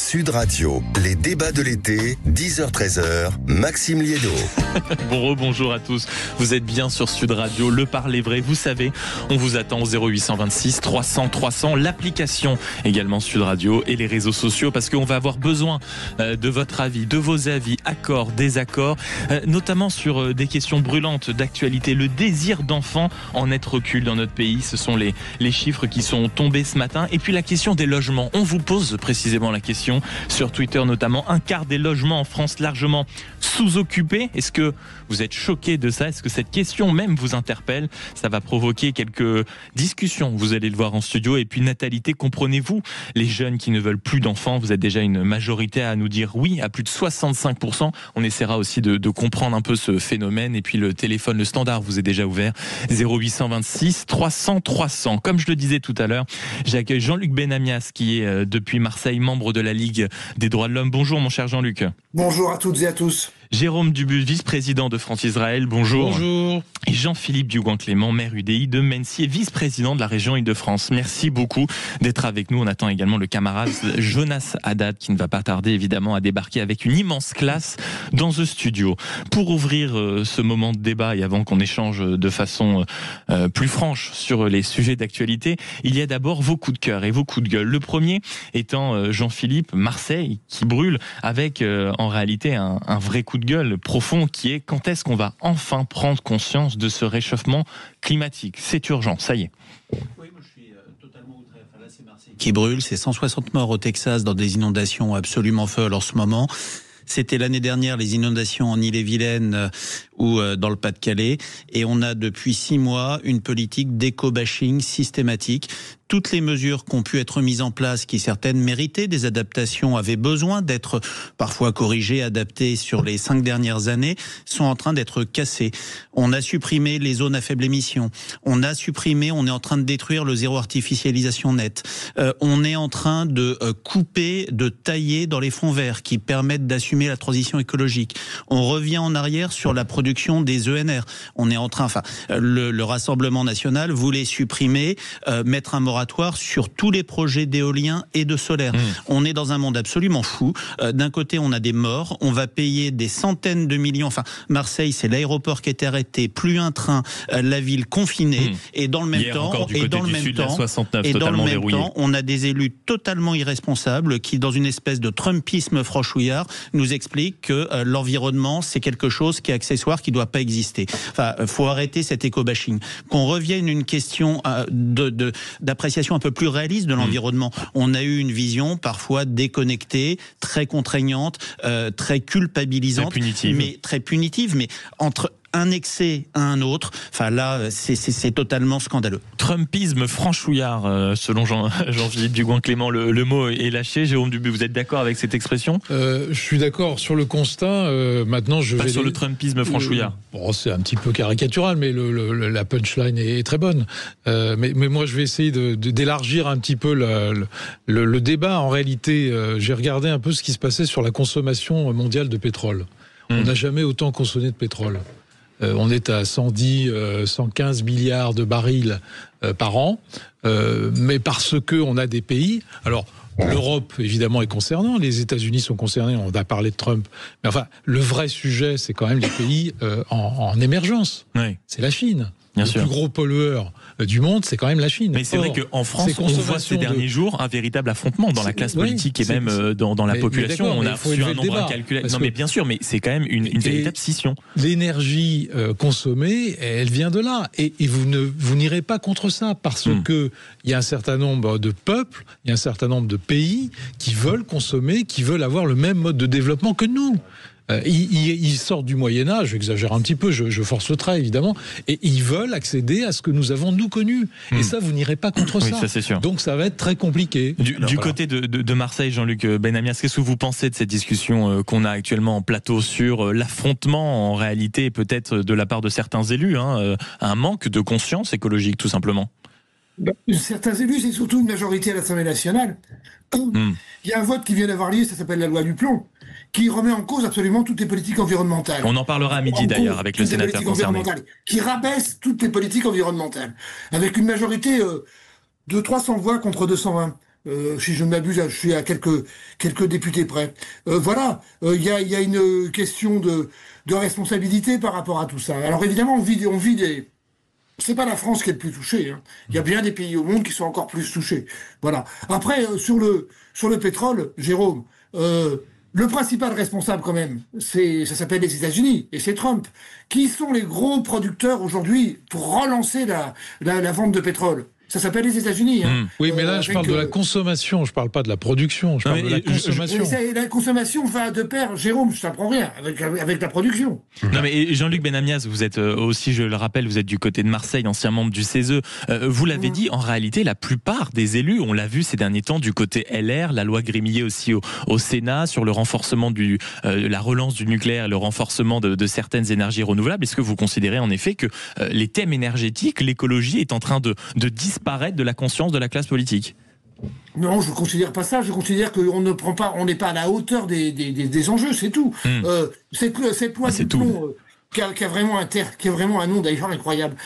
Sud Radio, les débats de l'été, 10h-13h, Maxime Liédot. Bonjour à tous, vous êtes bien sur Sud Radio, le parler vrai, vous savez, on vous attend au 0826 300 300, l'application également Sud Radio et les réseaux sociaux, parce qu'on va avoir besoin de votre avis, de vos avis, accords, désaccords, notamment sur des questions brûlantes d'actualité. Le désir d'enfant en net recul dans notre pays, ce sont les chiffres qui sont tombés ce matin, et puis la question des logements. On vous pose précisément la question sur Twitter notamment, un quart des logements en France largement sous-occupés. Est-ce que vous êtes choqué de ça? Est-ce que cette question même vous interpelle? Ça va provoquer quelques discussions, vous allez le voir en studio. Et puis natalité, comprenez-vous les jeunes qui ne veulent plus d'enfants? Vous êtes déjà une majorité à nous dire oui, à plus de 65%. On essaiera aussi de comprendre un peu ce phénomène. Et puis le téléphone, le standard vous est déjà ouvert, 0826 300 300. Comme je le disais tout à l'heure, j'accueille Jean-Luc Benamias qui est depuis Marseille, membre de la Ligue des droits de l'homme. Bonjour mon cher Jean-Luc. Bonjour à toutes et à tous. Jérôme Dubus, vice-président de France Israël, bonjour. Bonjour. Et Jean-Philippe Dugan-Clément, maire UDI de Mency et vice-président de la région Île-de-France. Merci beaucoup d'être avec nous. On attend également le camarade Jonas Haddad qui ne va pas tarder évidemment à débarquer avec une immense classe dans ce studio. Pour ouvrir ce moment de débat et avant qu'on échange de façon plus franche sur les sujets d'actualité, il y a d'abord vos coups de cœur et vos coups de gueule. Le premier étant Jean-Philippe, Marseille qui brûle avec en réalité un vrai coup de gueule profond qui est: quand est-ce qu'on va enfin prendre conscience de ce réchauffement climatique? C'est urgent, ça y est. Oui, moi je suis totalement outré. Enfin, là, c'est Marseille qui brûle, c'est 160 morts au Texas dans des inondations absolument folles en ce moment. C'était l'année dernière les inondations en Ille-et-Vilaine ou dans le Pas-de-Calais. Et on a depuis 6 mois une politique d'éco-bashing systématique. Toutes les mesures qui ont pu être mises en place, qui certaines méritaient des adaptations, avaient besoin d'être parfois corrigées, adaptées sur les 5 dernières années, sont en train d'être cassées. On a supprimé les zones à faible émission. On est en train de détruire le zéro artificialisation nette. On est en train de couper, de tailler dans les fonds verts qui permettent d'assumer la transition écologique. On revient en arrière sur la production des ENR. On est en train, le Rassemblement national voulait supprimer, mettre un moratoire sur tous les projets d'éolien et de solaire. On est dans un monde absolument fou. D'un côté, on a des morts, on va payer des centaines de millions. Enfin, Marseille, c'est l'aéroport qui est arrêté, plus un train, la ville confinée. Et dans le même temps, on a des élus totalement irresponsables qui, dans une espèce de trumpisme franchouillard, nous expliquent que l'environnement, c'est quelque chose qui est accessoire, qui ne doit pas exister. Enfin, faut arrêter cet éco-bashing. Qu'on revienne à une question d'appréciation un peu plus réaliste de l'environnement. On a eu une vision parfois déconnectée, très contraignante, très culpabilisante, très punitive, mais entre un excès à un autre, enfin là, c'est totalement scandaleux. Trumpisme franchouillard, selon Jean-Philippe Dugan-Clément, le mot est lâché. Jérôme Dubus, vous êtes d'accord avec cette expression? Je suis d'accord sur le constat. Maintenant, Pas sur le trumpisme franchouillard. Bon, c'est un petit peu caricatural, mais la punchline est très bonne. Mais moi, je vais essayer d'élargir un petit peu le débat. En réalité, j'ai regardé un peu ce qui se passait sur la consommation mondiale de pétrole. On n'a jamais autant consommé de pétrole. On est à 110, 115 milliards de barils par an, mais parce qu'on a des pays... Alors, l'Europe, évidemment, est concernant, les États-Unis sont concernés, on a parlé de Trump, mais enfin, le vrai sujet, c'est quand même les pays en émergence. Oui. C'est la Chine. Bien sûr. Le plus gros pollueur du monde, c'est quand même la Chine. Mais c'est vrai qu'en France, on voit ces derniers jours un véritable affrontement dans la classe politique et même dans la population. On a reçu un nombre incalculable. Non, mais bien sûr, mais c'est quand même une véritable scission. L'énergie consommée, elle vient de là. Et vous n'irez pas contre ça parce que il y a un certain nombre de peuples, il y a un certain nombre de pays qui veulent consommer, qui veulent avoir le même mode de développement que nous. Ils sortent du Moyen-Âge, j'exagère un petit peu, je force le trait évidemment, et ils veulent accéder à ce que nous avons nous connu. Et ça, vous n'irez pas contre ça. C'est sûr. Donc ça va être très compliqué. Du côté de Marseille, Jean-Luc Benamias, qu'est-ce que vous pensez de cette discussion qu'on a actuellement en plateau sur l'affrontement en réalité, peut-être de la part de certains élus, un manque de conscience écologique tout simplement? Certains élus, c'est surtout une majorité à l'Assemblée nationale. Il y a un vote qui vient d'avoir lieu, ça s'appelle la loi du plomb, qui remet en cause absolument toutes les politiques environnementales. On en parlera à midi d'ailleurs avec le sénateur concerné. Qui rabaisse toutes les politiques environnementales, avec une majorité de 300 voix contre 220. Si je ne m'abuse, je suis à quelques députés près. Voilà, il y a une question de responsabilité par rapport à tout ça. Alors évidemment, on vit des... C'est pas la France qui est le plus touchée. Hein. Il y a bien des pays au monde qui sont encore plus touchés. Voilà. Après, sur le pétrole, Jérôme, le principal responsable quand même, ça s'appelle les États-Unis et c'est Trump, qui sont les gros producteurs aujourd'hui pour relancer la vente de pétrole. Ça s'appelle les États-Unis. Hein. Oui, mais là, je parle de la consommation, je parle pas de la production, je parle de la consommation. La consommation va de pair, Jérôme, je t'apprends rien, avec la production. Non, mais Jean-Luc Benamias, vous êtes aussi, je le rappelle, vous êtes du côté de Marseille, ancien membre du CESE. Vous l'avez dit, en réalité, la plupart des élus, on l'a vu ces derniers temps du côté LR, la loi Grimillet aussi au Sénat, sur le renforcement la relance du nucléaire et le renforcement de certaines énergies renouvelables. Est-ce que vous considérez en effet que les thèmes énergétiques, l'écologie est en train de disparaître de la conscience de la classe politique? Non, je ne considère pas ça. Je considère qu'on n'est pas à la hauteur des enjeux, c'est tout. Cette loi du plomb, qui a vraiment un nom d'ailleurs incroyable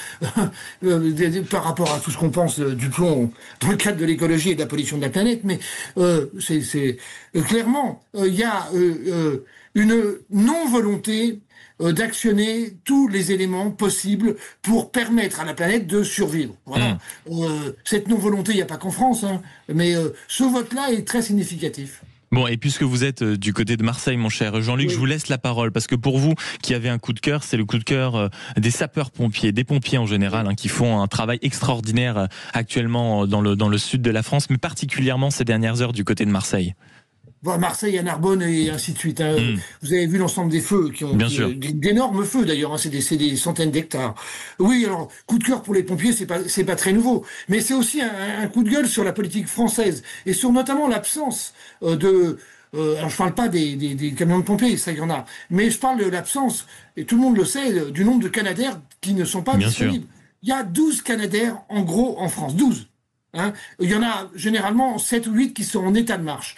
par rapport à tout ce qu'on pense du plomb dans le cadre de l'écologie et de la pollution de la planète. Mais c'est clairement, il y a une non-volonté d'actionner tous les éléments possibles pour permettre à la planète de survivre. Voilà. Cette non-volonté, il n'y a pas qu'en France, hein, mais ce vote-là est très significatif. Bon, et puisque vous êtes du côté de Marseille, mon cher Jean-Luc, je vous laisse la parole, parce que pour vous, qui avez un coup de cœur, c'est le coup de cœur des sapeurs-pompiers, des pompiers en général, hein, qui font un travail extraordinaire actuellement dans le sud de la France, mais particulièrement ces dernières heures du côté de Marseille. Marseille, à Narbonne et ainsi de suite. Hein. Vous avez vu l'ensemble des feux d'énormes feux d'ailleurs. Hein, c'est des centaines d'hectares. Oui, alors coup de cœur pour les pompiers, c'est pas très nouveau, mais c'est aussi un coup de gueule sur la politique française et sur notamment l'absence alors je parle pas des camions de pompiers, ça il y en a, mais je parle de l'absence, et tout le monde le sait, du nombre de Canadair qui ne sont pas disponibles. Il y a 12 Canadair en gros en France, 12. Hein, il y en a généralement 7 ou 8 qui sont en état de marche.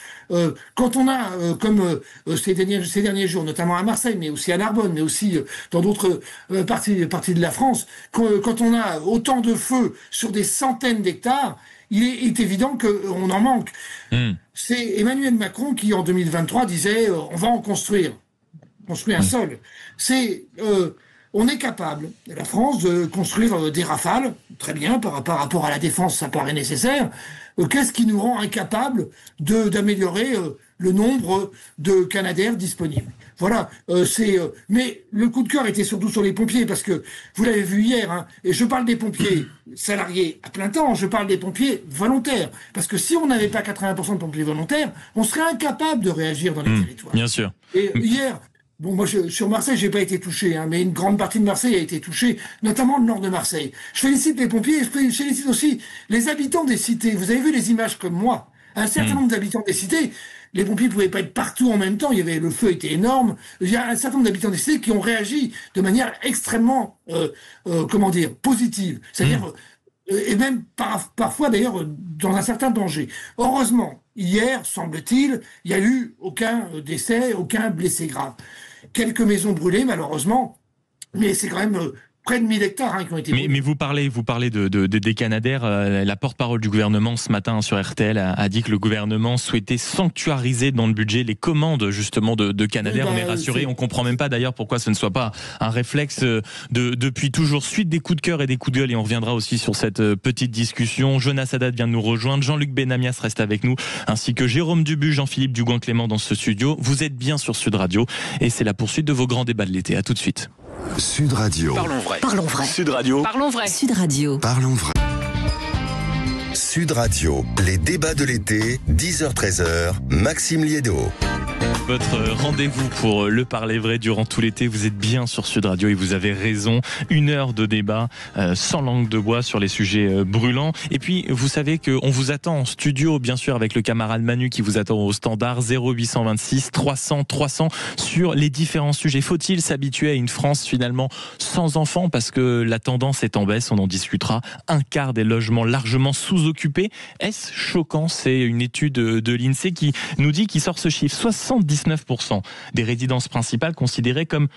Quand on a, comme ces derniers jours, notamment à Marseille, mais aussi à Narbonne, mais aussi dans d'autres parties de la France, quand on a autant de feux sur des centaines d'hectares, il est évident qu'on en manque. C'est Emmanuel Macron qui, en 2023, disait on va en construire un seul. On est capable, la France, de construire des Rafales, très bien, par rapport à la défense, ça paraît nécessaire. Qu'est-ce qui nous rend incapables d'améliorer le nombre de Canadair disponibles? Voilà, mais le coup de cœur était surtout sur les pompiers, parce que vous l'avez vu hier, hein, et je parle des pompiers salariés à plein temps, je parle des pompiers volontaires, parce que si on n'avait pas 80% de pompiers volontaires, on serait incapable de réagir dans les territoires. Bien sûr. Et hier... Bon, moi, sur Marseille, j'ai pas été touché, hein, mais une grande partie de Marseille a été touchée, notamment le nord de Marseille. Je félicite les pompiers, je félicite aussi les habitants des cités. Vous avez vu les images comme moi. Un certain nombre d'habitants des cités, les pompiers pouvaient pas être partout en même temps, le feu était énorme. Il y a un certain nombre d'habitants des cités qui ont réagi de manière extrêmement, positive. C'est-à-dire, et même parfois d'ailleurs, dans un certain danger. Heureusement, hier, semble-t-il, il n'y a eu aucun décès, aucun blessé grave. Quelques maisons brûlées, malheureusement, mais c'est quand même près de 1000 hectares qui ont été brûlés. Mais vous parlez des Canadair. La porte-parole du gouvernement ce matin sur RTL a dit que le gouvernement souhaitait sanctuariser dans le budget les commandes justement de Canadair. On est rassuré, on comprend même pas d'ailleurs pourquoi ce ne soit pas un réflexe depuis toujours. Suite des coups de cœur et des coups de gueule, et on reviendra aussi sur cette petite discussion. Jonas Haddad vient de nous rejoindre, Jean-Luc Benamias reste avec nous, ainsi que Jérôme Dubu, Jean-Philippe Dugoin-Clément dans ce studio. Vous êtes bien sur Sud Radio et c'est la poursuite de vos grands débats de l'été. À tout de suite. Sud Radio. Parlons vrai. Parlons vrai. Sud Radio. Parlons vrai. Sud Radio. Parlons vrai. Sud Radio, les débats de l'été, 10h-13h, Maxime Liédo. Votre rendez-vous pour le parler vrai durant tout l'été, vous êtes bien sur Sud Radio et vous avez raison. 1 heure de débat sans langue de bois sur les sujets brûlants. Et puis, vous savez qu'on vous attend en studio, bien sûr, avec le camarade Manu qui vous attend au standard 0826 300 300 sur les différents sujets. Faut-il s'habituer à une France finalement sans enfants? Parce que la tendance est en baisse, on en discutera. 1/4 des logements largement sous-occupés. Est-ce choquant? C'est une étude de l'INSEE qui nous dit, qui sort ce chiffre. 79% des résidences principales considérées comme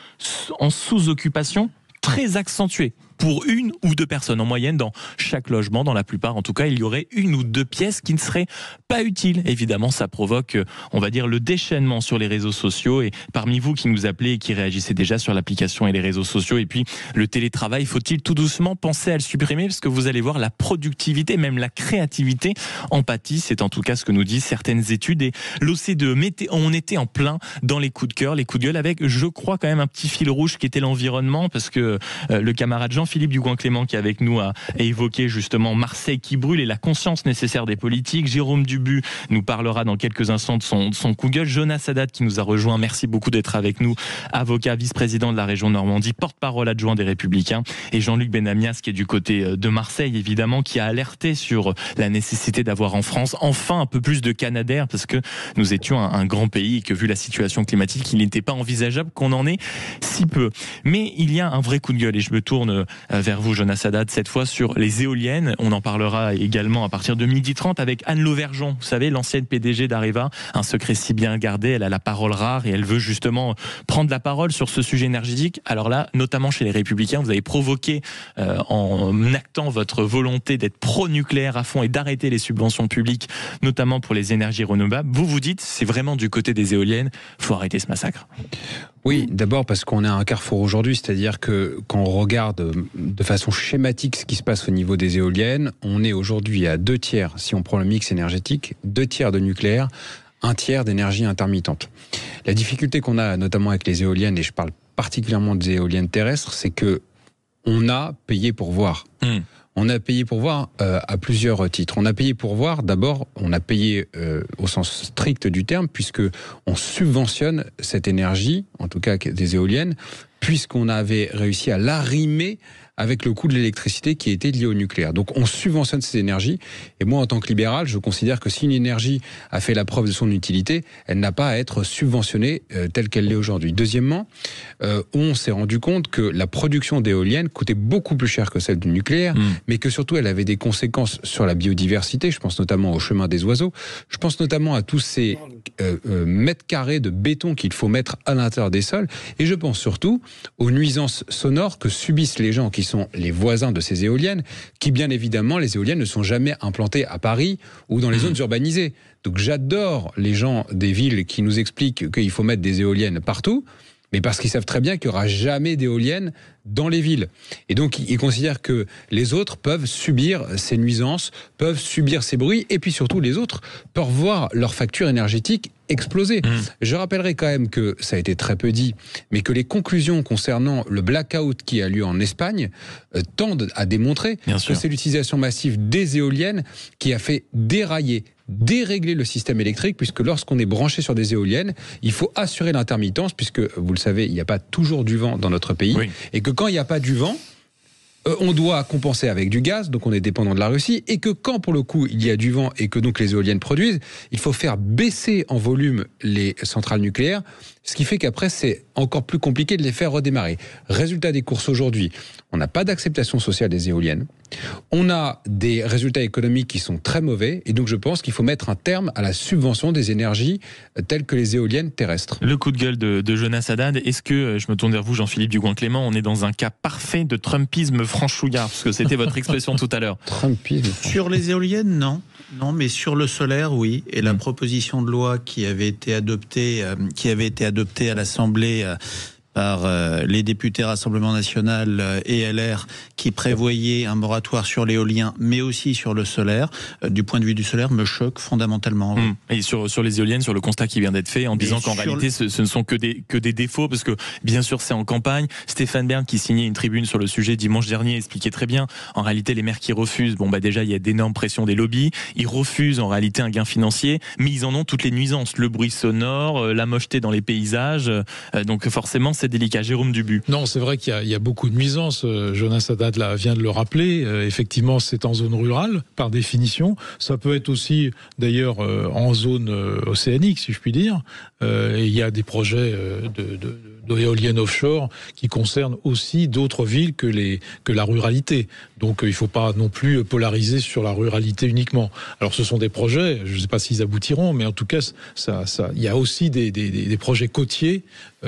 en sous-occupation très accentuée. pour 1 ou 2 personnes. En moyenne, dans chaque logement, dans la plupart en tout cas, il y aurait 1 ou 2 pièces qui ne seraient pas utiles. Évidemment, ça provoque, on va dire, le déchaînement sur les réseaux sociaux. Et parmi vous qui nous appelez et qui réagissez déjà sur l'application et les réseaux sociaux, et puis le télétravail, faut-il tout doucement penser à le supprimer? Parce que vous allez voir, la productivité, même la créativité en pâtit. C'est en tout cas ce que nous disent certaines études. Et l'OCDE, on était en plein dans les coups de cœur, les coups de gueule, avec, je crois, quand même un petit fil rouge qui était l'environnement, parce que le camarade Jean-Philippe Dugouin-Clément, qui est avec nous, a évoqué justement Marseille qui brûle et la conscience nécessaire des politiques. Jérôme Dubu nous parlera dans quelques instants de son coup de gueule. Jonas Haddad qui nous a rejoint, merci beaucoup d'être avec nous, avocat, vice-président de la région Normandie, porte-parole adjoint des Républicains, et Jean-Luc Benamias qui est du côté de Marseille évidemment, qui a alerté sur la nécessité d'avoir en France enfin un peu plus de Canadair, parce que nous étions un grand pays et que vu la situation climatique, il n'était pas envisageable qu'on en ait si peu. Mais il y a un vrai coup de gueule et je me tourne vers vous, Jonas Haddad, cette fois sur les éoliennes. On en parlera également à partir de 12h30 avec Anne Lauvergeon, vous savez, l'ancienne PDG d'Areva, un secret si bien gardé, elle a la parole rare et elle veut justement prendre la parole sur ce sujet énergétique. Alors là, notamment chez les Républicains, vous avez provoqué en actant votre volonté d'être pro-nucléaire à fond et d'arrêter les subventions publiques, notamment pour les énergies renouvelables. Vous dites, c'est vraiment du côté des éoliennes, il faut arrêter ce massacre. Oui, d'abord parce qu'on est à un carrefour aujourd'hui, c'est-à-dire que quand on regarde de façon schématique ce qui se passe au niveau des éoliennes, on est aujourd'hui à 2/3, si on prend le mix énergétique, 2/3 de nucléaire, 1/3 d'énergie intermittente. La difficulté qu'on a notamment avec les éoliennes, et je parle particulièrement des éoliennes terrestres, c'est que on a payé pour voir. On a payé pour voir à plusieurs titres. On a payé pour voir, d'abord, on a payé au sens strict du terme, puisque on subventionne cette énergie, en tout cas des éoliennes, puisqu'on avait réussi à l'arrimer avec le coût de l'électricité qui était lié au nucléaire. Donc on subventionne ces énergies, et moi en tant que libéral, je considère que si une énergie a fait la preuve de son utilité, elle n'a pas à être subventionnée telle qu'elle l'est aujourd'hui. Deuxièmement, on s'est rendu compte que la production d'éoliennes coûtait beaucoup plus cher que celle du nucléaire, mais que surtout elle avait des conséquences sur la biodiversité. Je pense notamment au chemin des oiseaux, je pense notamment à tous ces mètres carrés de béton qu'il faut mettre à l'intérieur des sols, et je pense surtout aux nuisances sonores que subissent les gens qui sont les voisins de ces éoliennes, qui bien évidemment, les éoliennes ne sont jamais implantées à Paris ou dans les zones urbanisées. Donc j'adore les gens des villes qui nous expliquent qu'il faut mettre des éoliennes partout, mais parce qu'ils savent très bien qu'il n'y aura jamais d'éoliennes dans les villes. Et donc, ils considèrent que les autres peuvent subir ces nuisances, peuvent subir ces bruits, et puis surtout, les autres peuvent voir leur facture énergétique exploser. Je rappellerai quand même que, ça a été très peu dit, mais que les conclusions concernant le blackout qui a lieu en Espagne tendent à démontrer que c'est l'utilisation massive des éoliennes qui a fait dérégler le système électrique, puisque lorsqu'on est branché sur des éoliennes, il faut assurer l'intermittence, puisque, vous le savez, il n'y a pas toujours du vent dans notre pays, et que quand il n'y a pas du vent, on doit compenser avec du gaz, donc on est dépendant de la Russie, et que quand pour le coup il y a du vent et que donc les éoliennes produisent, il faut faire baisser en volume les centrales nucléaires, ce qui fait qu'après c'est encore plus compliqué de les faire redémarrer. Résultat des courses aujourd'hui, on n'a pas d'acceptation sociale des éoliennes, on a des résultats économiques qui sont très mauvais, et donc je pense qu'il faut mettre un terme à la subvention des énergies telles que les éoliennes terrestres. Le coup de gueule de Jonas Haddad, est-ce que, je me tourne vers vous Jean-Philippe Dugouin-Clément, on est dans un cas parfait de trumpisme franchouillard, parce que c'était votre expression tout à l'heure. Trumpisme. Sur les éoliennes, non. Non, mais sur le solaire, oui. Et la proposition de loi qui avait été adoptée à l'Assemblée par les députés Rassemblement National et LR, qui prévoyait un moratoire sur l'éolien, mais aussi sur le solaire, du point de vue du solaire, me choque fondamentalement. Oui. Et sur les éoliennes, sur le constat qui vient d'être fait, en disant qu'en réalité, ce ne sont que des défauts, parce que bien sûr, c'est en campagne. Stéphane Bern, qui signait une tribune sur le sujet dimanche dernier, expliquait très bien, en réalité, les maires qui refusent, déjà, il y a d'énormes pressions des lobbies, ils refusent en réalité un gain financier, mais ils en ont toutes les nuisances, le bruit sonore, la mocheté dans les paysages, donc forcément, c'est délicat. Jérôme Dubu. Non, c'est vrai qu'il y a beaucoup de nuisances. Jonas Haddad vient de le rappeler. Effectivement, c'est en zone rurale, par définition. Ça peut être aussi, d'ailleurs, en zone océanique, si je puis dire. Et il y a des projets d'éoliennes offshore qui concernent aussi d'autres villes que la ruralité. Donc, il ne faut pas non plus polariser sur la ruralité uniquement. Alors, ce sont des projets, je ne sais pas s'ils aboutiront, mais en tout cas, il y a aussi des projets côtiers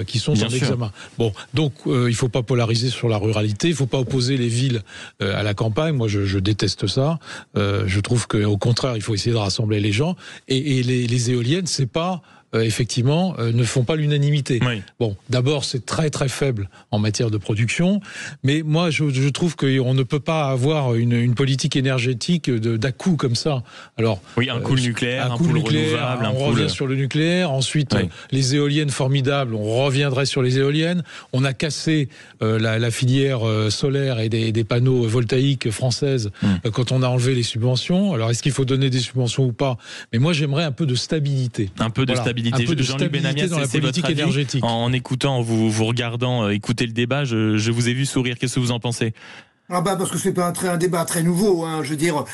qui sont en examen. Bon, donc il faut pas polariser sur la ruralité, il faut pas opposer les villes à la campagne. Moi, je déteste ça. Je trouve qu'au contraire, il faut essayer de rassembler les gens. Et les éoliennes, c'est pas effectivement, ne font pas l'unanimité. Oui. Bon, d'abord, c'est très très faible en matière de production, mais moi, je trouve qu'on ne peut pas avoir une politique énergétique d'à-coup comme ça. Alors, oui, un coup le nucléaire, un coup le renouvelable, on revient sur le nucléaire. Ensuite, les éoliennes formidables, on reviendrait sur les éoliennes. On a cassé la filière solaire et des panneaux voltaïques françaises quand on a enlevé les subventions. Alors, est-ce qu'il faut donner des subventions ou pas? Mais moi, j'aimerais un peu de stabilité. Un peu de stabilité. Jean-Luc Benamia, dans la politique énergétique. En écoutant, en vous regardant, écouter le débat, je vous ai vu sourire. Qu'est-ce que vous en pensez? Parce que c'est pas un débat très nouveau. Je veux dire,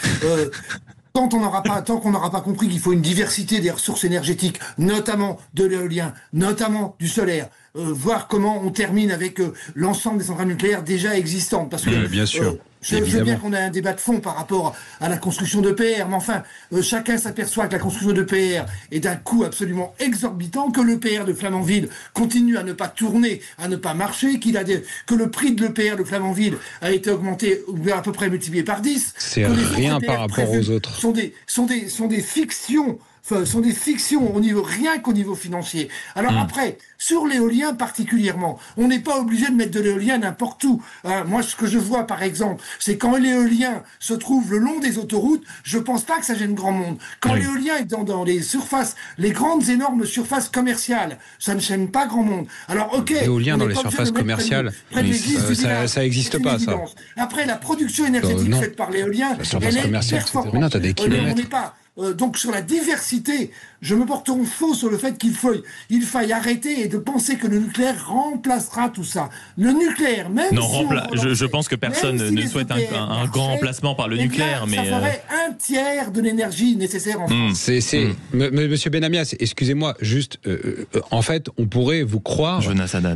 tant qu'on n'aura pas compris qu'il faut une diversité des ressources énergétiques, notamment de l'éolien, notamment du solaire, voir comment on termine avec l'ensemble des centrales nucléaires déjà existantes. Parce que bien sûr. Je sais bien qu'on a un débat de fond par rapport à la construction d'EPR, mais enfin, chacun s'aperçoit que la construction d'EPR est d'un coût absolument exorbitant, que l'EPR de Flamanville continue à ne pas tourner, à ne pas marcher, que le prix de l'EPR de Flamanville a été augmenté, à peu près multiplié par 10. C'est rien par rapport aux autres. Sont des fictions. Sont des fictions rien qu'au niveau financier. Alors après, sur l'éolien particulièrement, on n'est pas obligé de mettre de l'éolien n'importe où. Moi, ce que je vois, par exemple, c'est quand l'éolien se trouve le long des autoroutes, je pense pas que ça gêne grand monde. Quand l'éolien est dans les surfaces, les grandes énormes surfaces commerciales, ça ne gêne pas grand monde. Alors, ok. L'éolien dans les surfaces commerciales, ça n'existe pas, ça. Après, la production énergétique faite par l'éolien, elle est performante. Mais non, t'as des kilomètres. On n'est pas... donc sur la diversité, je me porte en faux sur le fait qu'il faille arrêter et de penser que le nucléaire remplacera tout ça. Le nucléaire, même je pense que personne ne souhaite un grand remplacement par le nucléaire, mais ça ferait un tiers de l'énergie nécessaire en France. Monsieur Benamia, excusez-moi, juste, en fait, on pourrait vous croire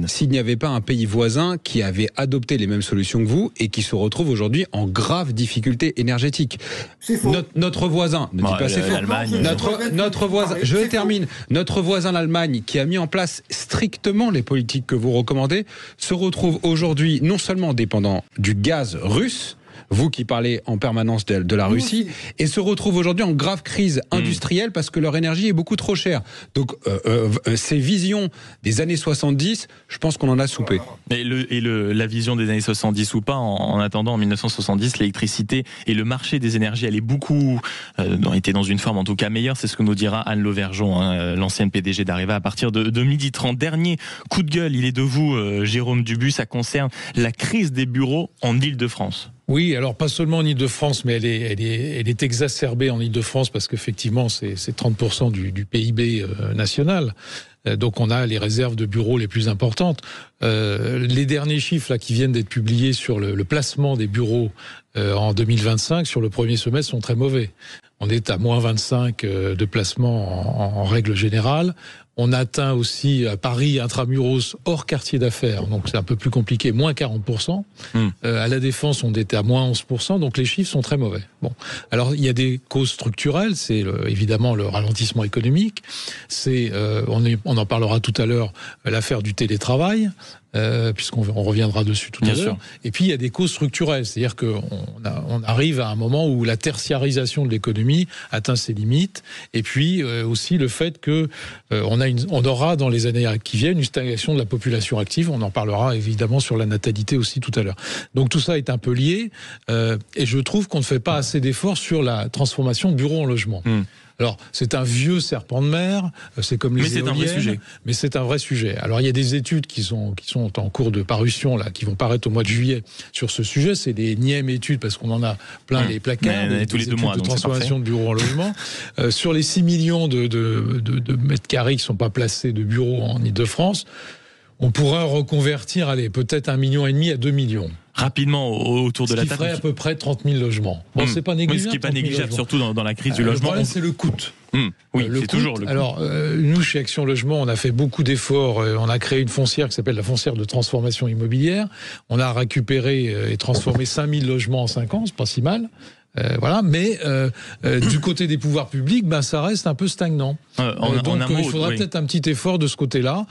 s'il n'y avait pas un pays voisin qui avait adopté les mêmes solutions que vous et qui se retrouve aujourd'hui en grave difficulté énergétique. C'est faux. Notre voisin, ne dit pas c'est faux. Notre voisin, je termine. Notre voisin l'Allemagne, qui a mis en place strictement les politiques que vous recommandez, se retrouve aujourd'hui non seulement dépendant du gaz russe, vous qui parlez en permanence de la Russie, et se retrouvent aujourd'hui en grave crise industrielle parce que leur énergie est beaucoup trop chère. Donc ces visions des années 70, je pense qu'on en a soupé. La vision des années 70 ou pas, en attendant, en 1970, l'électricité et le marché des énergies allaient beaucoup, étaient dans une forme en tout cas meilleure, c'est ce que nous dira Anne Lauvergeon, l'ancienne PDG d'Areva, à partir de 12h30. Dernier coup de gueule, il est de vous, Jérôme Dubu, ça concerne la crise des bureaux en Île-de-France. Oui, alors pas seulement en Île-de-France, mais elle est exacerbée en Île-de-France parce qu'effectivement, c'est 30% du PIB national. Donc on a les réserves de bureaux les plus importantes. Les derniers chiffres là qui viennent d'être publiés sur le placement des bureaux en 2025 sur le premier semestre sont très mauvais. On est à moins 25 de placement en règle générale. On atteint aussi à Paris intramuros hors quartier d'affaires, donc c'est un peu plus compliqué, moins 40%. À la Défense, on était à moins 11%, donc les chiffres sont très mauvais. Bon, alors il y a des causes structurelles, c'est évidemment le ralentissement économique, on en parlera tout à l'heure, l'affaire du télétravail, puisqu'on reviendra dessus tout à l'heure. Et puis il y a des causes structurelles, c'est-à-dire qu'on arrive à un moment où la tertiarisation de l'économie atteint ses limites, et puis aussi le fait que on aura dans les années qui viennent une stagnation de la population active. On en parlera évidemment sur la natalité aussi tout à l'heure. Donc tout ça est un peu lié, et je trouve qu'on ne fait pas assez d'efforts sur la transformation de bureaux en logement. Alors, c'est un vieux serpent de mer, c'est comme les éoliennes, c'est un vrai sujet. Mais c'est un vrai sujet. Alors, il y a des études qui sont en cours de parution, là, qui vont paraître au mois de juillet sur ce sujet. C'est des nièmes études, parce qu'on en a plein les placards, tous les 2 mois, de transformation de bureaux en logement. Sur les 6 millions de mètres carrés qui ne sont pas placés de bureaux en Île-de-France, on pourrait reconvertir, peut-être 1,5 million à 2 millions. Rapidement autour de la table. Ce qui ferait à peu près 30 000 logements. Bon, c'est pas négligeable. Ce qui n'est pas négligeable, surtout dans la crise du logement. Le problème, c'est le coût. Oui, c'est toujours le coût. Alors, nous, chez Action Logement, on a fait beaucoup d'efforts. On a créé une foncière qui s'appelle la foncière de transformation immobilière. On a récupéré et transformé 5 000 logements en 5 ans, c'est pas si mal. Voilà, mais du côté des pouvoirs publics, ça reste un peu stagnant. Donc il faudra peut-être un petit effort de ce côté-là,